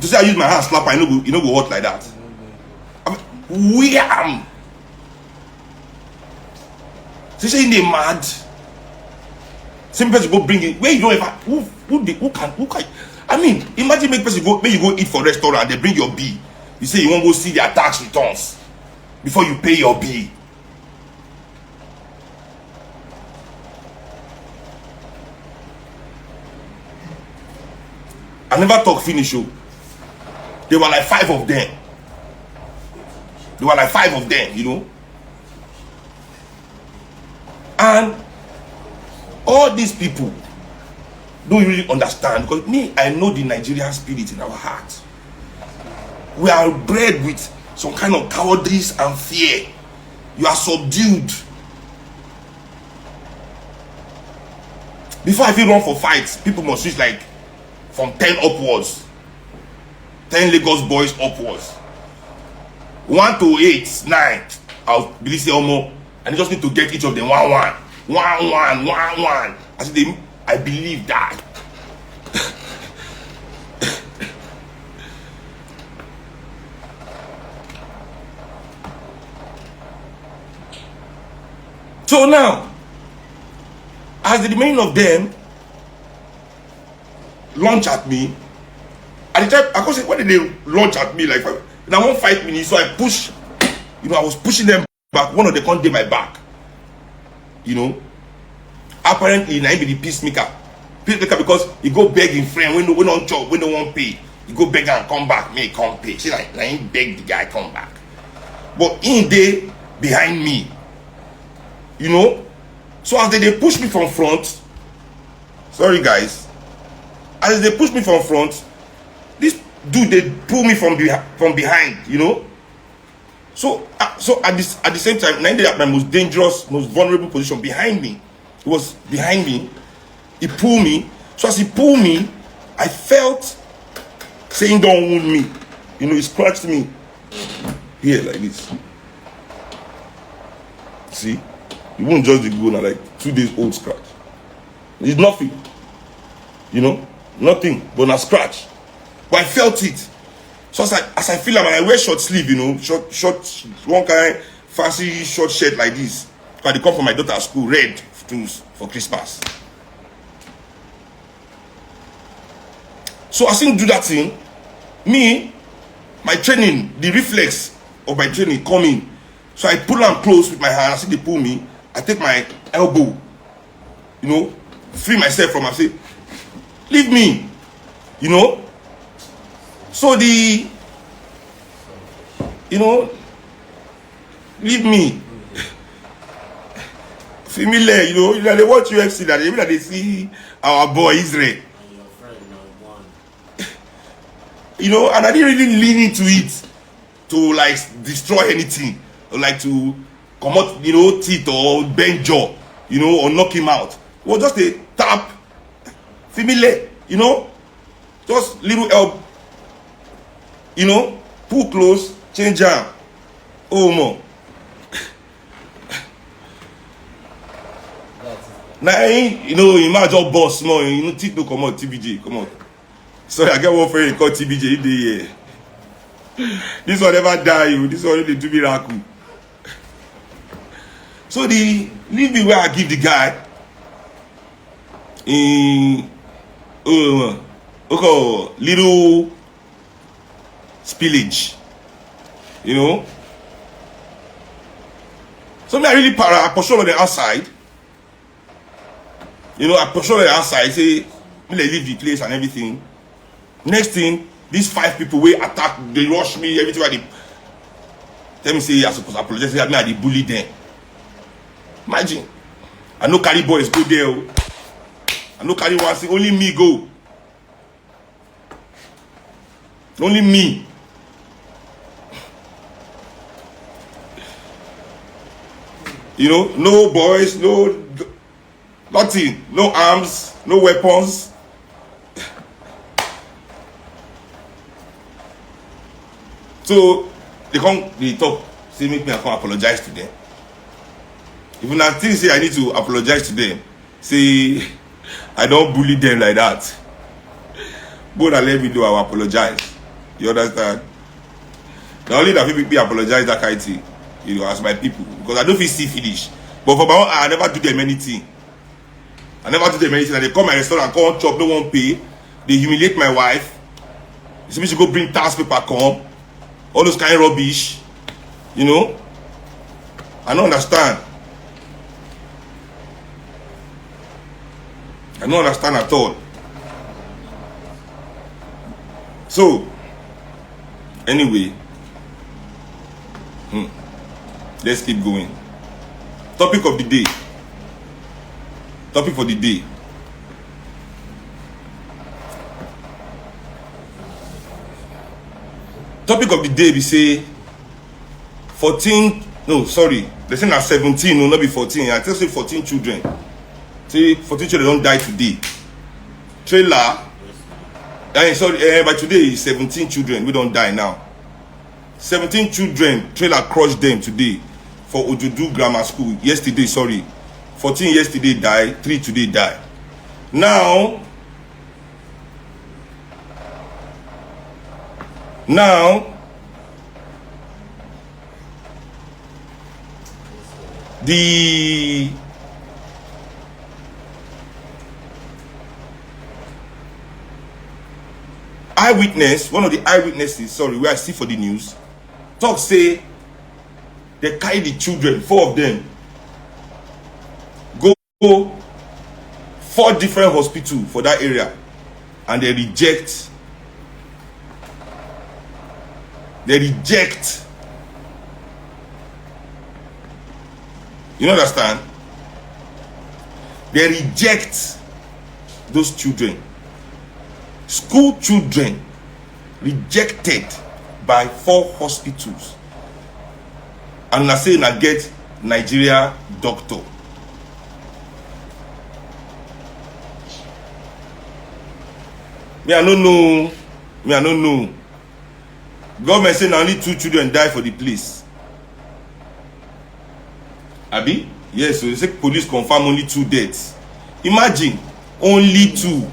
To say I use my hand slap, I know you know go hot like that. I mean, wham! So say they mad. Same person go bring it where you don't ever who can. I mean, imagine make person go, make you go eat for restaurant, they bring your bill. You say you won't go see their tax returns before you pay your bill. I never talk finish you. There were like 5 of them. There were like 5 of them, you know. And all these people don't really understand, because me, I know the Nigerian spirit in our heart. We are bred with some kind of cowardice and fear. You are subdued. Before I feel run for fights, people must reach like from 10 upwards. 10 Lagos boys upwards. 1 to 8, 9. I'll believe say almost. And you just need to get each of them 1 1. 1 1 1 1. I believe that. So now, as the remaining of them launch at me, at the time, I could say, when did they launch at me? Like, in 1 minutes, so I push, you know, I was pushing them back. One of them can't do my back. You know, apparently, now he be the peacemaker. Peacemaker because he go beg in friend when no one job, when no one pay. He go beg and come back, may come pay. See, like, now he beg the guy come back. But in they behind me, you know. So as they push me from front, sorry guys, as they push me from front, this dude they pull me from behind, you know. So at the same time, now they at my most dangerous, most vulnerable position behind me. It was behind me. He pulled me. So as he pulled me, I felt saying don't wound me. You know, he scratched me here like this. See? It won't just be good, like 2 days old scratch. It's nothing. You know? Nothing but a scratch. But I felt it. So as I feel like when I wear short sleeve, you know, short one kind fancy short shirt like this. Because they come from my daughter's school, red for Christmas. So as I do that thing, me, my training, the reflex of my training coming. So I pull them close with my hand. I see they pull me. I take my elbow, you know, free myself from. I say, leave me, you know. So you know, leave me. Familiar, you know, they watch UFC that even that they see our boy Israel. You know, and I didn't really lean into it to like destroy anything or like to come out, you know, teeth or bend jaw, you know, or knock him out. It was just a tap, familiar, you know, just little help, you know, pull close, change arm, oh more. Now, you know, you might just boss more, you know, teeth no come out, TBJ, come on. Sorry, I get one friend called TBJ. This one never die, this one they do miracle. So the leave me where I give the guy in little spillage, you know. So me I really I push on the outside, you know. I push on the outside, say me they leave the place and everything. Next thing, these 5 people will attack, they rush me, everything. They tell me say I supposed to apologize. Me I dey bully them. Imagine, I no carry boys go there. I no carry one say only me go. Only me. You know, no boys, no nothing, no arms, no weapons. So they talk, say make me come apologize to them. If I think say I need to apologize to them, say I don't bully them like that. But I let me do, I will apologize. You understand? The only that people apologize that kind of thing, you know, as my people, because I don't feel see finish. But for my own, I never do them anything. I never do them anything. And they come my restaurant, come chop, no one pay. They humiliate my wife. You supposed to go bring tax paper, come. All those kind of rubbish. You know? I don't understand. I don't understand at all. So, anyway, let's keep going. Topic of the day. Topic for the day. Topic of the day, we say 14, no, sorry, they say now 17, no, not be 14. I tell you 14 children. Say 14 children don't die today. Trailer, sorry, by today is 17 children, we don't die now. 17 children, trailer crushed them today for Ojudu Grammar School. Yesterday, sorry. 14 yesterday died, 3 today died. Now, the eyewitness, one of the eyewitnesses, sorry, where I see for the news, talk say they carry the children, 4 of them, go 4 different hospitals for that area, and they reject. You understand? They reject those children. School children rejected by 4 hospitals. And I say I get Nigeria doctor. I don't know. Government say now only 2 children die for the place. Abi? Yes, so they say police confirm only 2 deaths. Imagine, only 2.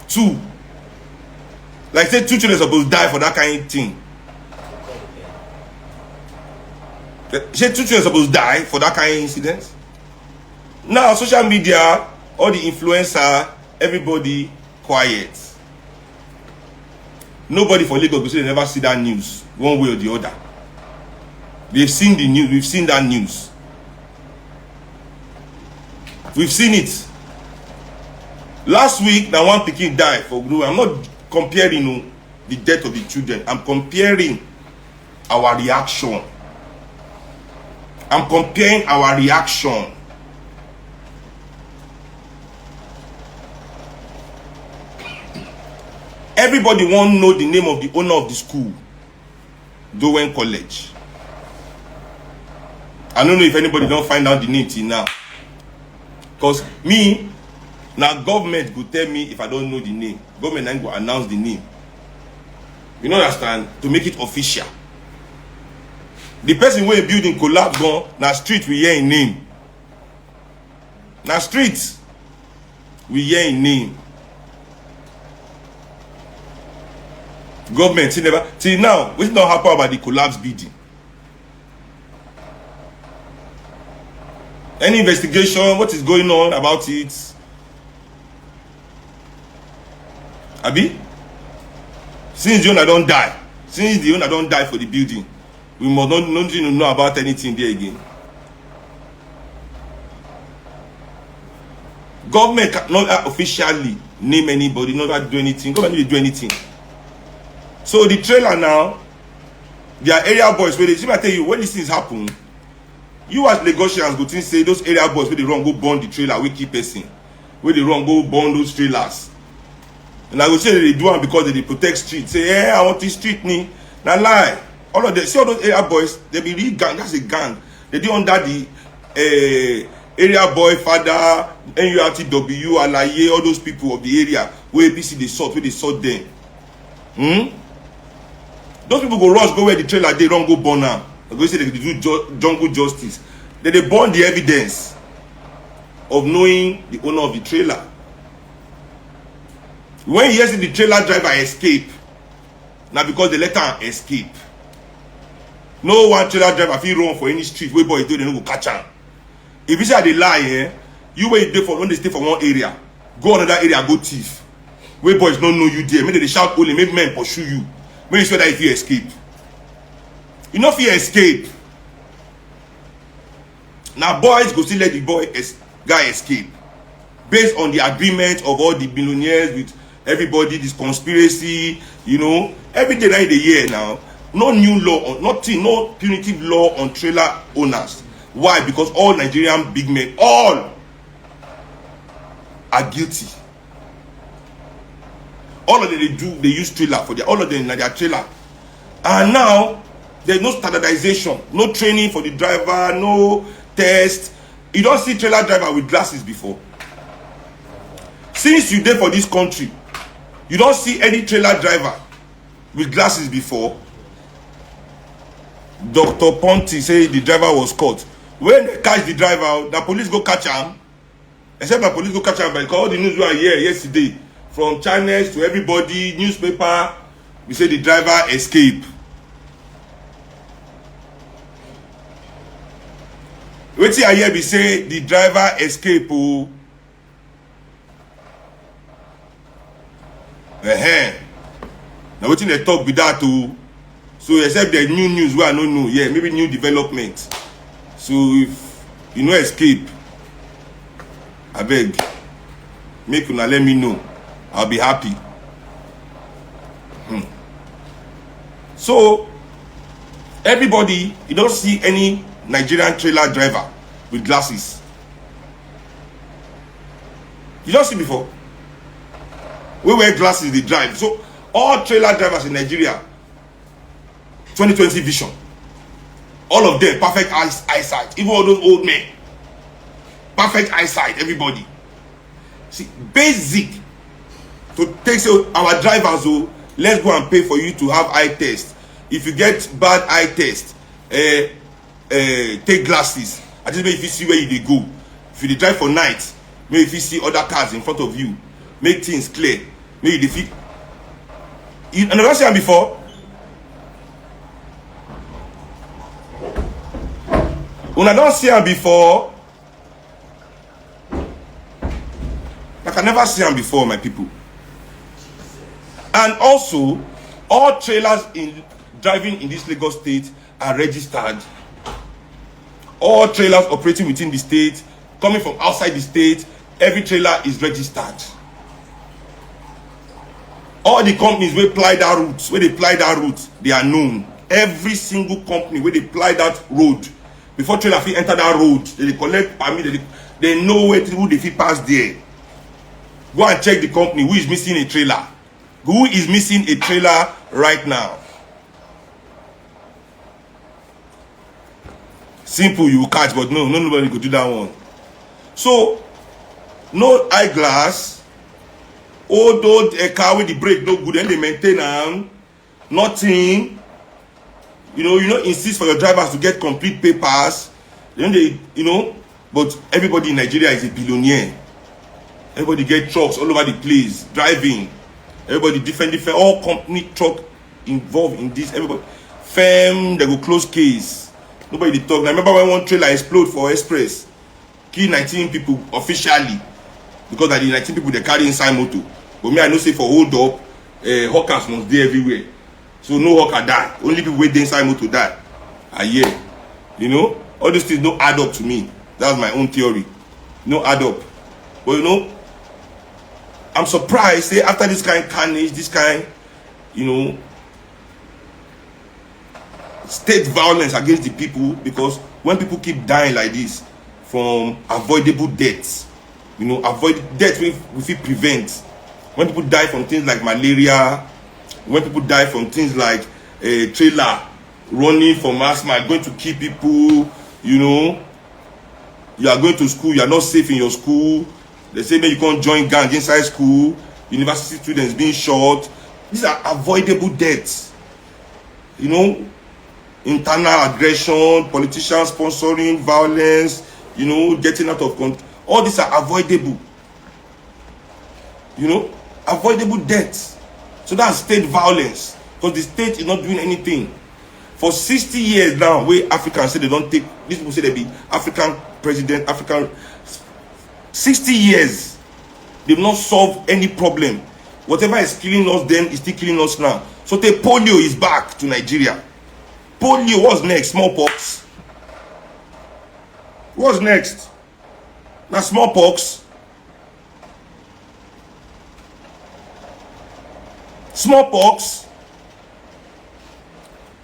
2. Like say 2 children supposed to die for that kind of thing. Say 2 children supposed to die for that kind of incident. Now social media, all the influencer, everybody quiet. Nobody for Lagos because they never see that news one way or the other. They've seen the news. We've seen that news. We've seen it. Last week, that one pikin died for Guru. I'm not comparing the death of the children. I'm comparing our reaction. Everybody want to know the name of the owner of the school, Dowen College. I don't know if anybody don't find out the name till now. Because me, now government will tell me if I don't know the name. Government then will announce the name. You understand? To make it official. The person where building collapse gone, now street we hear a name. Now street we hear a name. Government never till now. What's not happen about the collapse building? Any investigation? What is going on about it? Abi? Since the owner don't die, for the building, we must not know about anything there again. Government cannot officially name anybody, not do anything. Government didn't do anything. So the trailer now, their area boys, where they see, I tell you, when these things happen, you as Lagosians go think say those area boys where they run go burn the trailer, we keep person, where they run go burn those trailers. And I will say that they do it because they protect street. Say, yeah, I want this street me. Now lie. All of them, see all those area boys, they be really gang, that's a gang. They do under the area boy, father, NURTW, Alaye, all those people of the area, where APC they sort them. Those people go rush, go where the trailer they run, go burn now. They say they do jungle justice. Then they burn the evidence of knowing the owner of the trailer. When he hears the trailer driver escape, Now because they let am escape. No one trailer driver fit run for any street where boys do, they no go catch am. If you say they lie, you wait there for when they stay for one area, go another area, go thief. Where boys don't know you there, maybe they shout only, make men pursue you. Make sure that if you escape. You know if you escape. Now boys go still let the guy escape. Based on the agreement of all the billionaires with everybody, this conspiracy, you know, everything in the year now. No new law, nothing, no punitive law on trailer owners. Why? Because all Nigerian big men, all are guilty. All of them they use trailer for their, all of them in their trailer. And now there's no standardization, no training for the driver, no test. You don't see trailer driver with glasses before. Since you there for this country, you don't see any trailer driver with glasses before. Dr. Ponti said the driver was caught. When they catch the driver, the police go catch him. Except the police go catch him because all the news were here yesterday. From channels to everybody, newspaper, we say the driver escaped. Wait till I hear me say the driver escaped. Oh. Now waiting they talk with that too. So except the new news where I don't know, yeah, maybe new development. So if you know escape, I beg, make una let me know. I'll be happy. So everybody, you don't see any Nigerian trailer driver with glasses. You don't see before. We wear glasses, they drive. So all trailer drivers in Nigeria, 2020 vision. All of them, perfect eyesight. Even all those old men. Perfect eyesight, everybody. See, basic. To take so our drivers, oh, let's go and pay for you to have eye test. If you get bad eye test, take glasses. I just make if you see where you go. If you drive for night, maybe if you see other cars in front of you, make things clear. Maybe you defeat. You never seen before. When I don't see her before, I can never see her before, my people. And also, all trailers in driving in this Lagos state are registered. All trailers operating within the state, coming from outside the state, every trailer is registered. All the companies where ply that route, they are known. Every single company where they ply that road, before trailer fit enter that road, they collect permit, they know who they fit pass there. Go and check the company who is missing a trailer. Who is missing a trailer right now? Simple, you will catch, but nobody could do that one. So, no eyeglass. Although a car with the brake no good, then they maintain them. Nothing. You know, insist for your drivers to get complete papers. Then they, but everybody in Nigeria is a billionaire. Everybody get trucks all over the place, driving. Everybody different, all company truck involved in this. Everybody, firm, they go close case. Nobody dey talk. Now remember when one trailer explode for Express, kill 19 people officially because that the 19 people they carry inside motor. But me I know say for hold up, hawkers must dey everywhere. So no hawker die. Only people wait inside motor die. I hear. All these things don't add up to me. That's my own theory. No add up. But I'm surprised, say, after this kind of carnage, this kind, state violence against the people, because when people keep dying like this from avoidable deaths, avoid death we feel prevent. When people die from things like malaria, when people die from things like a trailer running from asthma, going to kill people, you are going to school, you are not safe in your school. They say you can't join gang inside school, university students being shot. These are avoidable deaths. Internal aggression, politicians sponsoring violence, getting out of control. All these are avoidable. Avoidable deaths. So that's state violence. because the state is not doing anything. For 60 years now, where Africans say they don't take, these people say they be African president, African, 60 years, they've not solved any problem. Whatever is killing us then is still killing us now. So the polio is back to Nigeria. Polio, what's next? Smallpox. What's next? Now smallpox. Smallpox.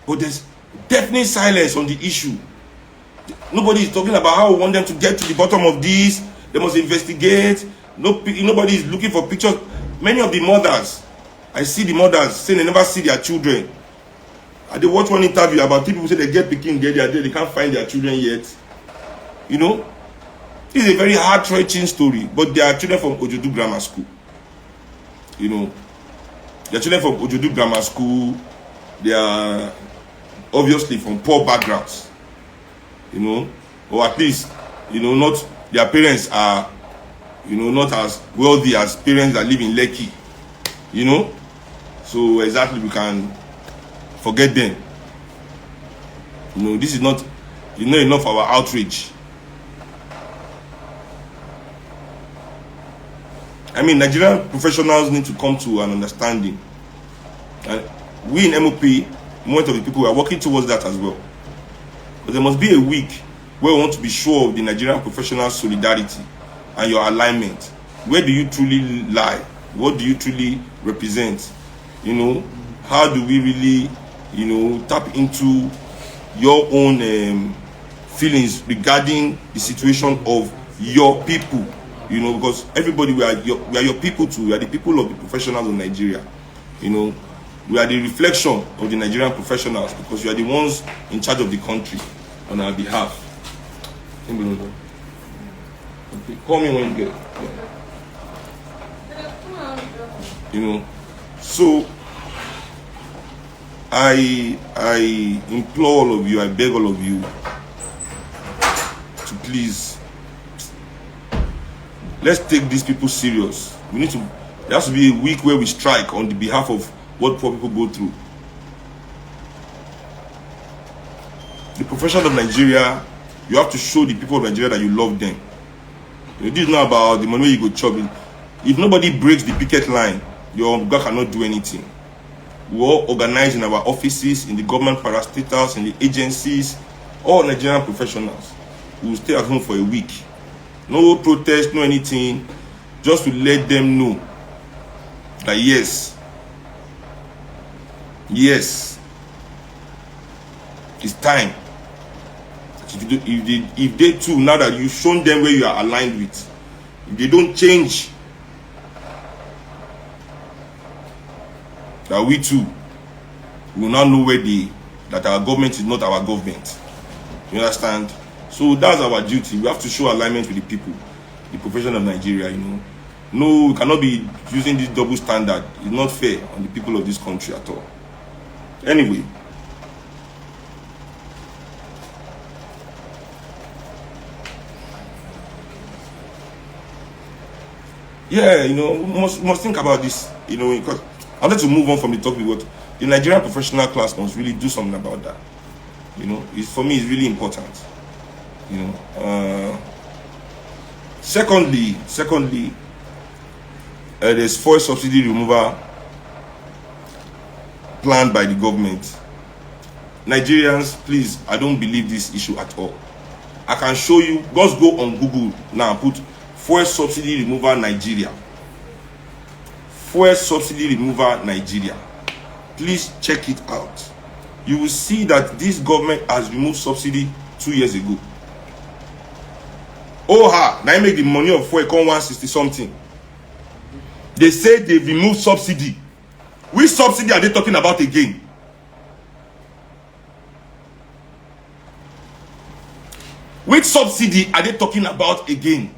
But there's definite silence on the issue. Nobody is talking about how we want them to get to the bottom of this. They must investigate. Nobody is looking for pictures. Many of the mothers, I see the mothers saying they never see their children. I did watch one interview about people who say they get picking there, they can't find their children yet. You know, this is a very heart-wrenching story, but they are children from Ojodu Grammar School. You know, they are children from Ojodu Grammar School. They are obviously from poor backgrounds, you know, or at least, you know, not their parents are, you know, not as wealthy as parents that live in Lekki, you know. So exactly, we can forget them. You know, this is not, you know, enough of our outrage. I mean, Nigerian professionals need to come to an understanding, and we in MOP, most of the people, are working towards that as well. But there must be a week where we want to be sure of the Nigerian professional solidarity and your alignment. Where do you truly lie? What do you truly represent? You know, how do we really, you know, tap into your own feelings regarding the situation of your people? You know, because everybody, we are your people too. We are the people of the professionals of Nigeria. You know, we are the reflection of the Nigerian professionals because we are the ones in charge of the country on our behalf. Okay. Call me when you get it. Yeah. You know, so I implore all of you, I beg all of you to please, let's take these people serious. We need to, there has to be a week where we strike on the behalf of what poor people go through. The profession of Nigeria, you have to show the people of Nigeria that you love them. You know, this is not about the money you go chop. If nobody breaks the picket line, your God cannot do anything. We all organize in our offices, in the government parastatals, in the agencies, all Nigerian professionals. We will stay at home for a week. No protest, no anything. Just to let them know that yes, it's time. If they too, now that you've shown them where you are aligned with, if they don't change, that we too will now know where that our government is not our government. You understand? So that's our duty. We have to show alignment with the people, the profession of Nigeria, you know. No, we cannot be using this double standard. It's not fair on the people of this country at all. Anyway. Yeah, you know, we must think about this, you know, because I wanted to move on from the topic, but the Nigerian professional class must really do something about that. You know, for me, it's really important. You know, secondly, there's fuel subsidy removal planned by the government. Nigerians, please, I don't believe this issue at all. I can show you. Just go on Google now, put fuel subsidy removal Nigeria. Fuel subsidy removal Nigeria. Please check it out. You will see that this government has removed subsidy 2 years ago. Oh, now make the money of fuel come 160 something. They say they removed subsidy. Which subsidy are they talking about again? Which subsidy are they talking about again?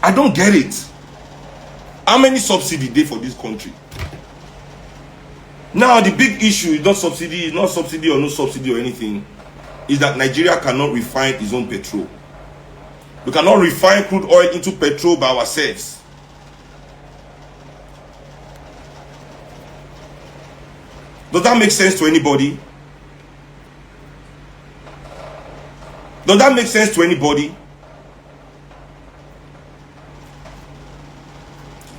I don't get it. How many subsidy they for this country? Now the big issue is not subsidy or no subsidy or anything. is that Nigeria cannot refine its own petrol. We cannot refine crude oil into petrol by ourselves. Does that make sense to anybody? Does that make sense to anybody?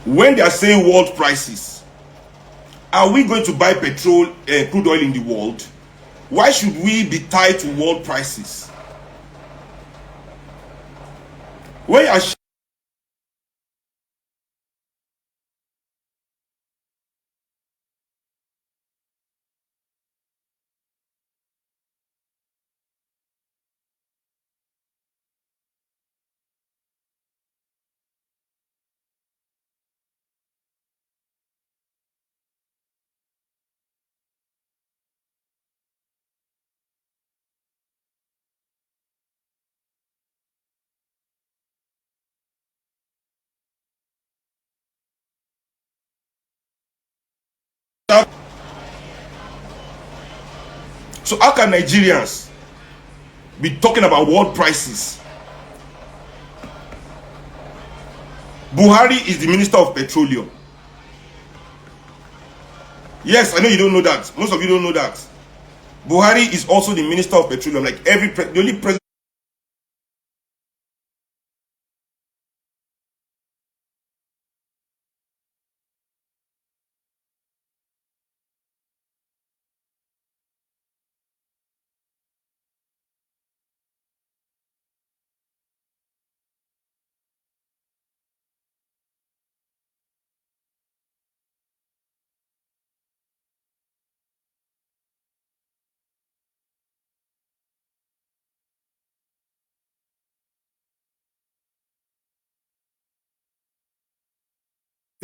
When they are saying world prices, are we going to buy petrol, crude oil in the world? Why should we be tied to world prices? When you are so how can Nigerians be talking about world prices? Buhari is the Minister of Petroleum. Yes, I know you don't know that. Most of you don't know that. Buhari is also the Minister of Petroleum. Like the only president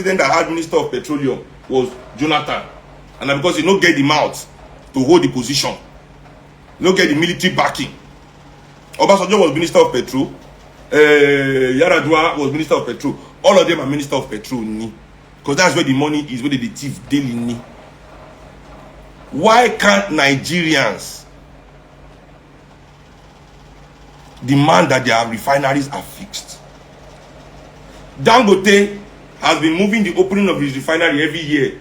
that had Minister of Petroleum was Jonathan, and because he don't get the mouth to hold the position, no get the military backing. Obasanjo was Minister of Petrol, Yaradua was Minister of Petrol. All of them are Minister of Petrol, because that's where the money is, where the thief daily. Why can't Nigerians demand that their refineries are fixed? Dangote has been moving the opening of his refinery every year. It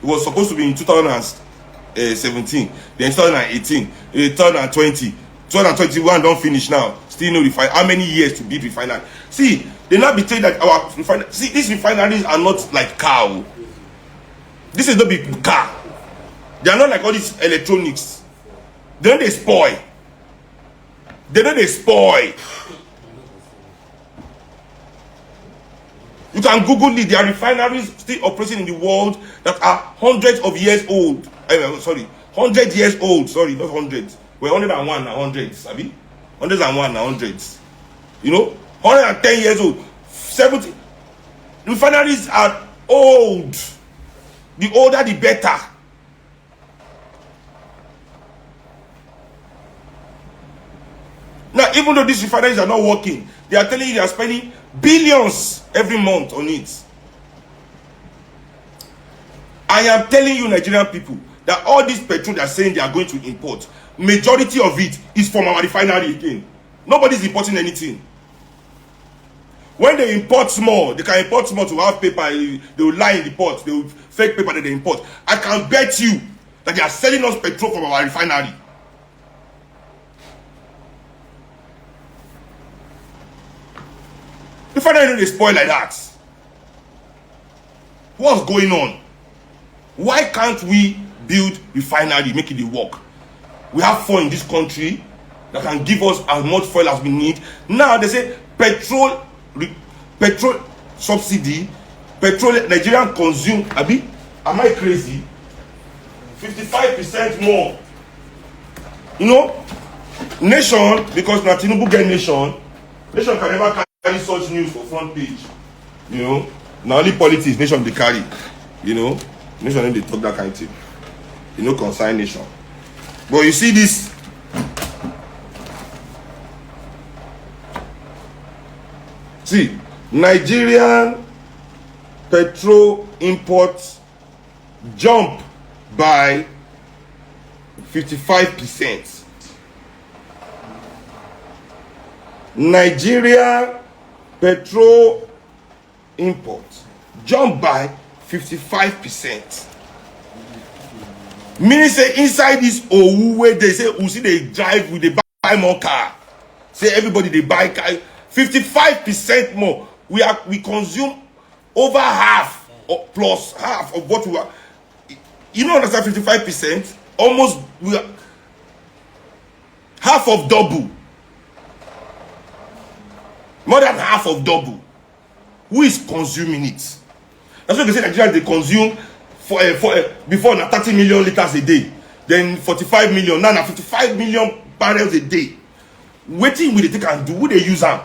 was supposed to be in 2017, then 2018, 2020, 2021 don't finish now. Still no refine. How many years to build refinery? See, they not be saying that our refinery. See, these refineries are not like car. This is not big car. They are not like all these electronics. They don't they spoil. They don't they spoil. You can Google it. There are refineries still operating in the world that are hundreds of years old. 100 years old. Sorry, not hundreds. We're 101 now, hundreds. I mean, 101 now, hundreds. You know, 110 years old. 70. Refineries are old. The older, the better. Now, even though these refineries are not working, they are telling you they are spending billions every month on it. I am telling you, Nigerian people, that all this petrol they are saying they are going to import, majority of it is from our refinery again. Nobody's importing anything. When they import small, they can import small to have paper. They will lie in the port. They will fake paper that they import. I can bet you that they are selling us petrol from our refinery. Refinery they spoil like that. What's going on? Why can't we build refinery, make it work? We have fuel in this country that can give us as much fuel as we need. Now they say petrol subsidy, petrol Nigerian consume. Abi, am I crazy? 55% more. You know, nation, because na Tinubu get nation can never carry such news for front page. You know, now only politics nation they carry. You know, nation they talk that kind of thing. You know, concern nation. But you see this. See, Nigerian petrol imports jump by 55%. Nigeria petrol import jumped by 55%. Meaning say inside this Owu where they say we see they drive with they buy more car. Say everybody they buy car 55% more. We consume over half or plus half of what we are. You don't understand 55%? Almost we are half of double. More than half of double. Who is consuming it? That's why they say Nigerians they consume before na 30 million liters a day, then 45 million, now na 55 million barrels a day. Waiting with the take and do who they use them.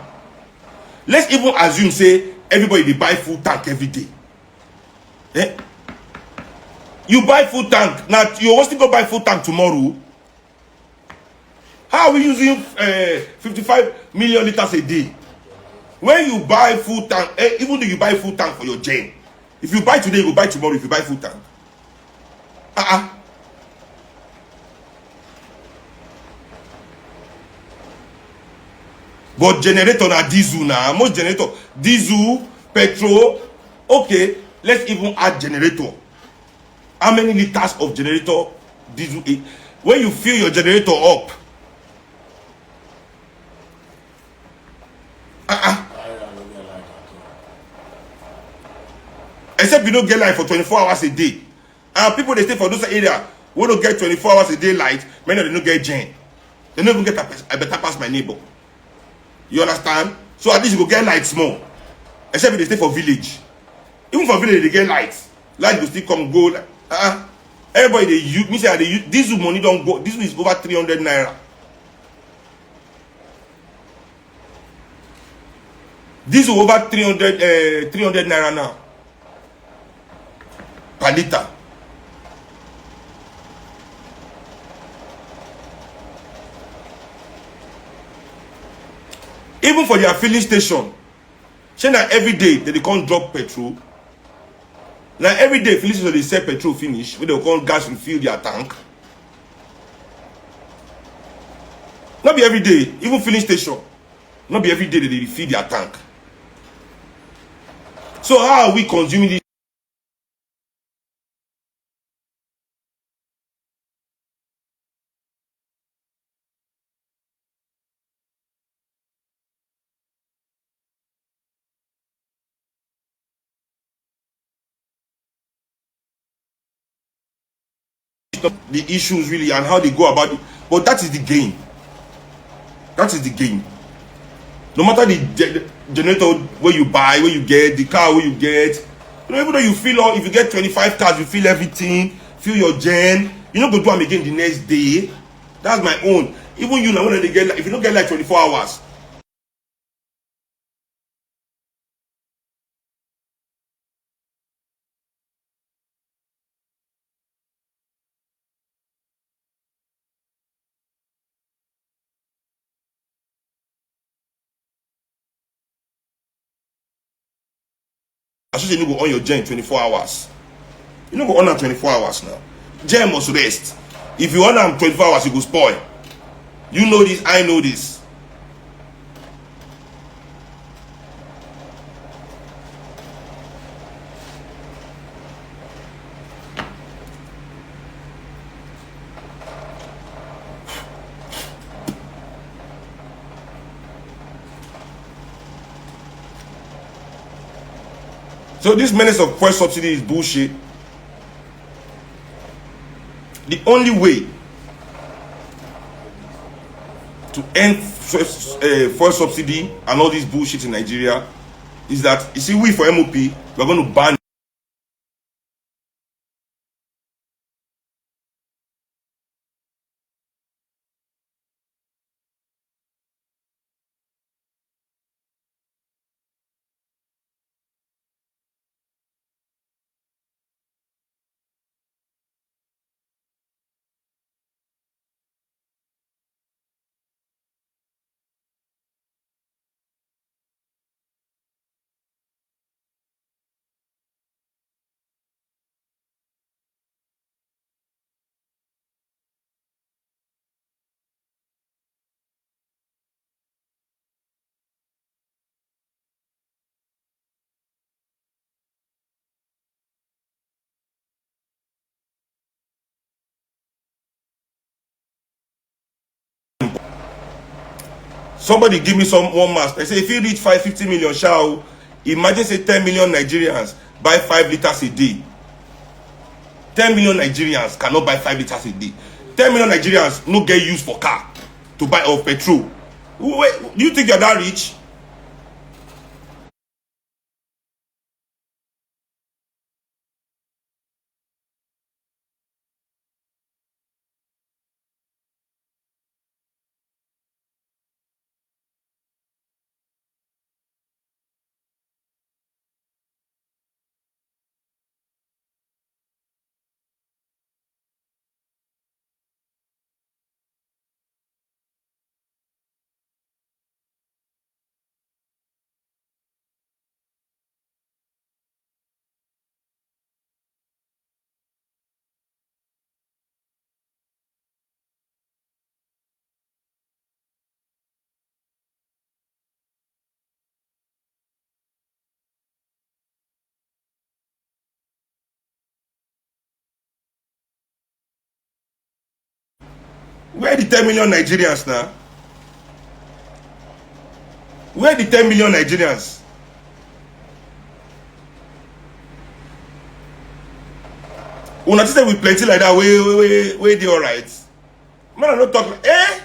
Let's even assume say everybody they buy full tank every day. Eh? You buy full tank now, you want to go buy full tank tomorrow. How are we using 55 million liters a day? When you buy full tank, even though you buy full tank for your gen, if you buy today, you will buy tomorrow if you buy full tank. But generator na diesel now. Most generator, diesel, petrol. Okay, let's even add generator. How many liters of generator diesel? When you fill your generator up, except you don't get light for 24 hours a day. And people they stay for those areas we don't get 24 hours a day light, many of them don't get gen. They don't even get a better pass my neighbor. You understand? So at least you go get light small. Except if they stay for village. Even for village they get light. Light will still come go. Everybody they use me say they use diesel money don't go. Diesel is over 300 naira. Diesel over 300 naira now. Per liter. Even for their filling station, say now every day they can't drop petrol. Now every day filling station they sell petrol finish, when they come gas refill their tank. Not be every day, even filling station, not be every day that they refill their tank. So how are we consuming this? The issues really and how they go about it, but that is the game. That is the game. No matter the generator where you buy, where you get, the car where you get, you know, even though you feel all, if you get 25 cars, you feel everything, feel your gen, you know, go do them again the next day. That's my own. Even you now when they get, if you don't get like 24 hours. I should say you go on your gen 24 hours. You don't go on them 24 hours now. Gen must rest. If you on them 24 hours, you go spoil. You know this, I know this. So this menace of fuel subsidy is bullshit. The only way to end fuel subsidy and all this bullshit in Nigeria is that, you see, we for MOP, we're going to ban Somebody give me one mask. I say if you reach 550 million shall, imagine say 10 million Nigerians buy 5 liters a day. 10 million Nigerians cannot buy 5 liters a day. 10 million Nigerians no get use for car to buy of petrol. Wait, do you think you're that rich? Where the 10 million Nigerians now? Where the 10 million Nigerians? Una say we plenty like that, we they alright. Man, I don't talk like, eh?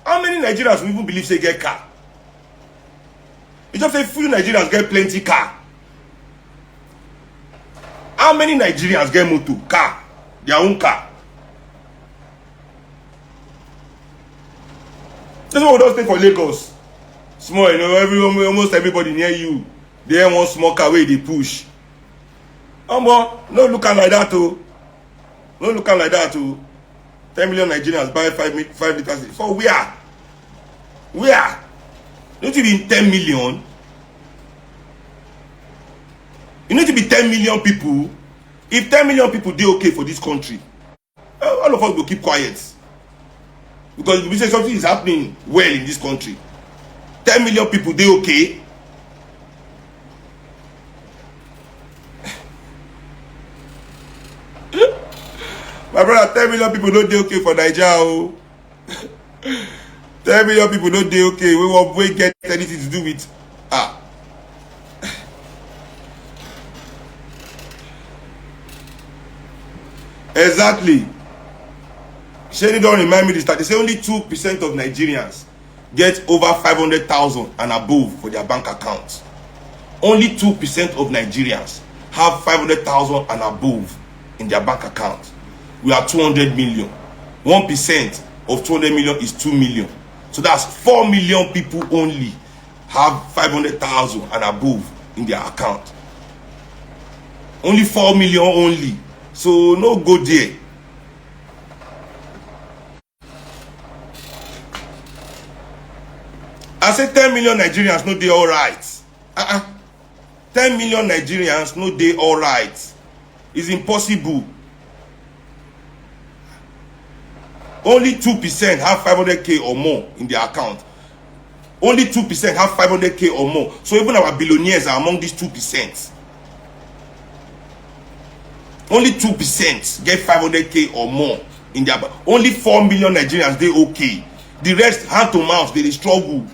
How many Nigerians will even believe they get car? You just say few Nigerians get plenty car. How many Nigerians get motor, car, their own car? That's what we don't stay for Lagos. Small, you know, almost everybody near you. They have one small car where they push. No looking like that too. No looking like that too. 10 million Nigerians buy 5 liters. For where? Where? Don't you be 10 million? You need to be 10 million people. If 10 million people do okay for this country, all of us will keep quiet. Because we say something is happening well in this country. 10 million people do okay. My brother, 10 million people don't do okay for Nigeria. 10 million people don't do okay. We won't get anything to do with. Exactly. Shady don't remind me this that they say only 2% of Nigerians get over 500,000 and above for their bank accounts. Only 2% of Nigerians have 500,000 and above in their bank account. We are 200 million. 1% of 200 million is 2 million. So that's 4 million people only have 500,000 and above in their account. Only 4 million only. So no go there. I say 10 million Nigerians no dey alright. 10 million Nigerians no dey alright. It's impossible. Only 2% have 500k or more in their account. Only 2% have 500k or more. So even our billionaires are among these 2%. Only 2% get 500k or more in their. Only 4 million Nigerians they okay. The rest hand to mouth they struggle.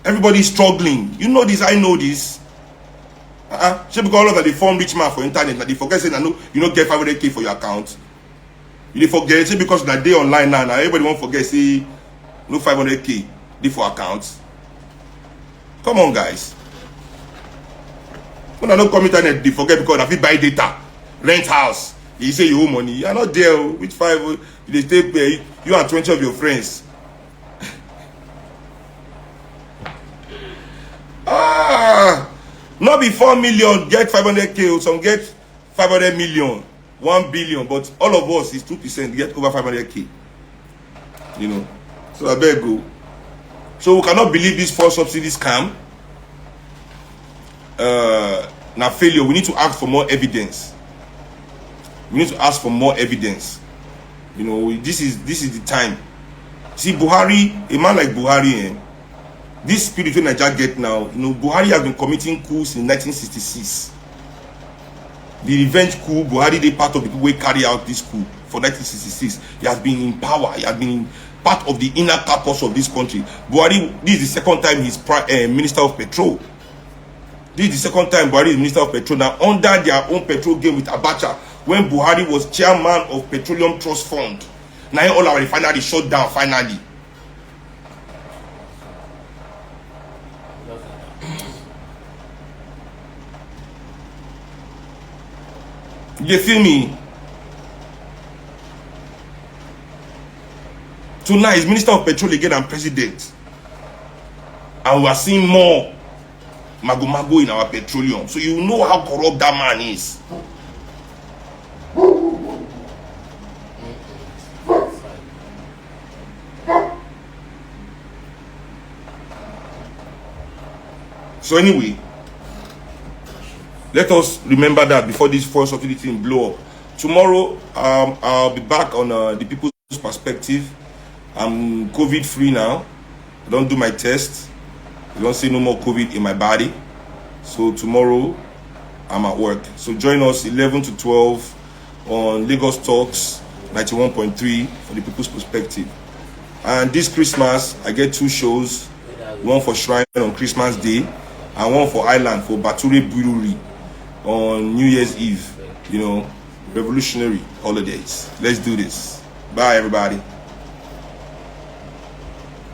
Everybody is struggling. You know this, I know this. Because all of that they form rich man for internet, and they forget saying no, you don't get 500k for your account. You forget it because that day online now everybody won't forget say no 500k they for accounts. Come on, guys. When I don't come internet, they forget because if you buy data, rent house, you say you owe money. You are not there. Which 5 they stay there? You and 20 of your friends. Not be 4 million get 500k, some get 500 million, 1 billion, but all of us is 2% get over 500k. You know, so I better go. So we cannot believe this false subsidy scam. Now failure. We need to ask for more evidence. We need to ask for more evidence. You know, this is the time. See, Buhari, a man like Buhari, this spiritual Nigeria get now, you know, Buhari has been committing coups in 1966. The revenge coup, Buhari, they part of the people who carry out this coup for 1966. He has been in power. He has been part of the inner corpus of this country. Buhari, this is the second time he's Minister of Petrol. This is the second time Buhari is Minister of Petrol. Now, under their own petrol game with Abacha, when Buhari was chairman of Petroleum Trust Fund, now all our refineries shut down finally. You feel me? Tonight is Minister of Petrol again and President. And we are seeing more mago in our petroleum. So you know how corrupt that man is. So anyway, let us remember that before this fuel subsidy thing blow up. Tomorrow, I'll be back on the People's Perspective. I'm COVID free now. I don't do my test. I don't see no more COVID in my body. So tomorrow, I'm at work. So join us 11 to 12 on Lagos Talks 91.3 for the People's Perspective. And this Christmas, I get 2 shows. One for Shrine on Christmas Day and one for Island for Bature Brewery on New Year's Eve. You know, revolutionary holidays. Let's do this. Bye, everybody.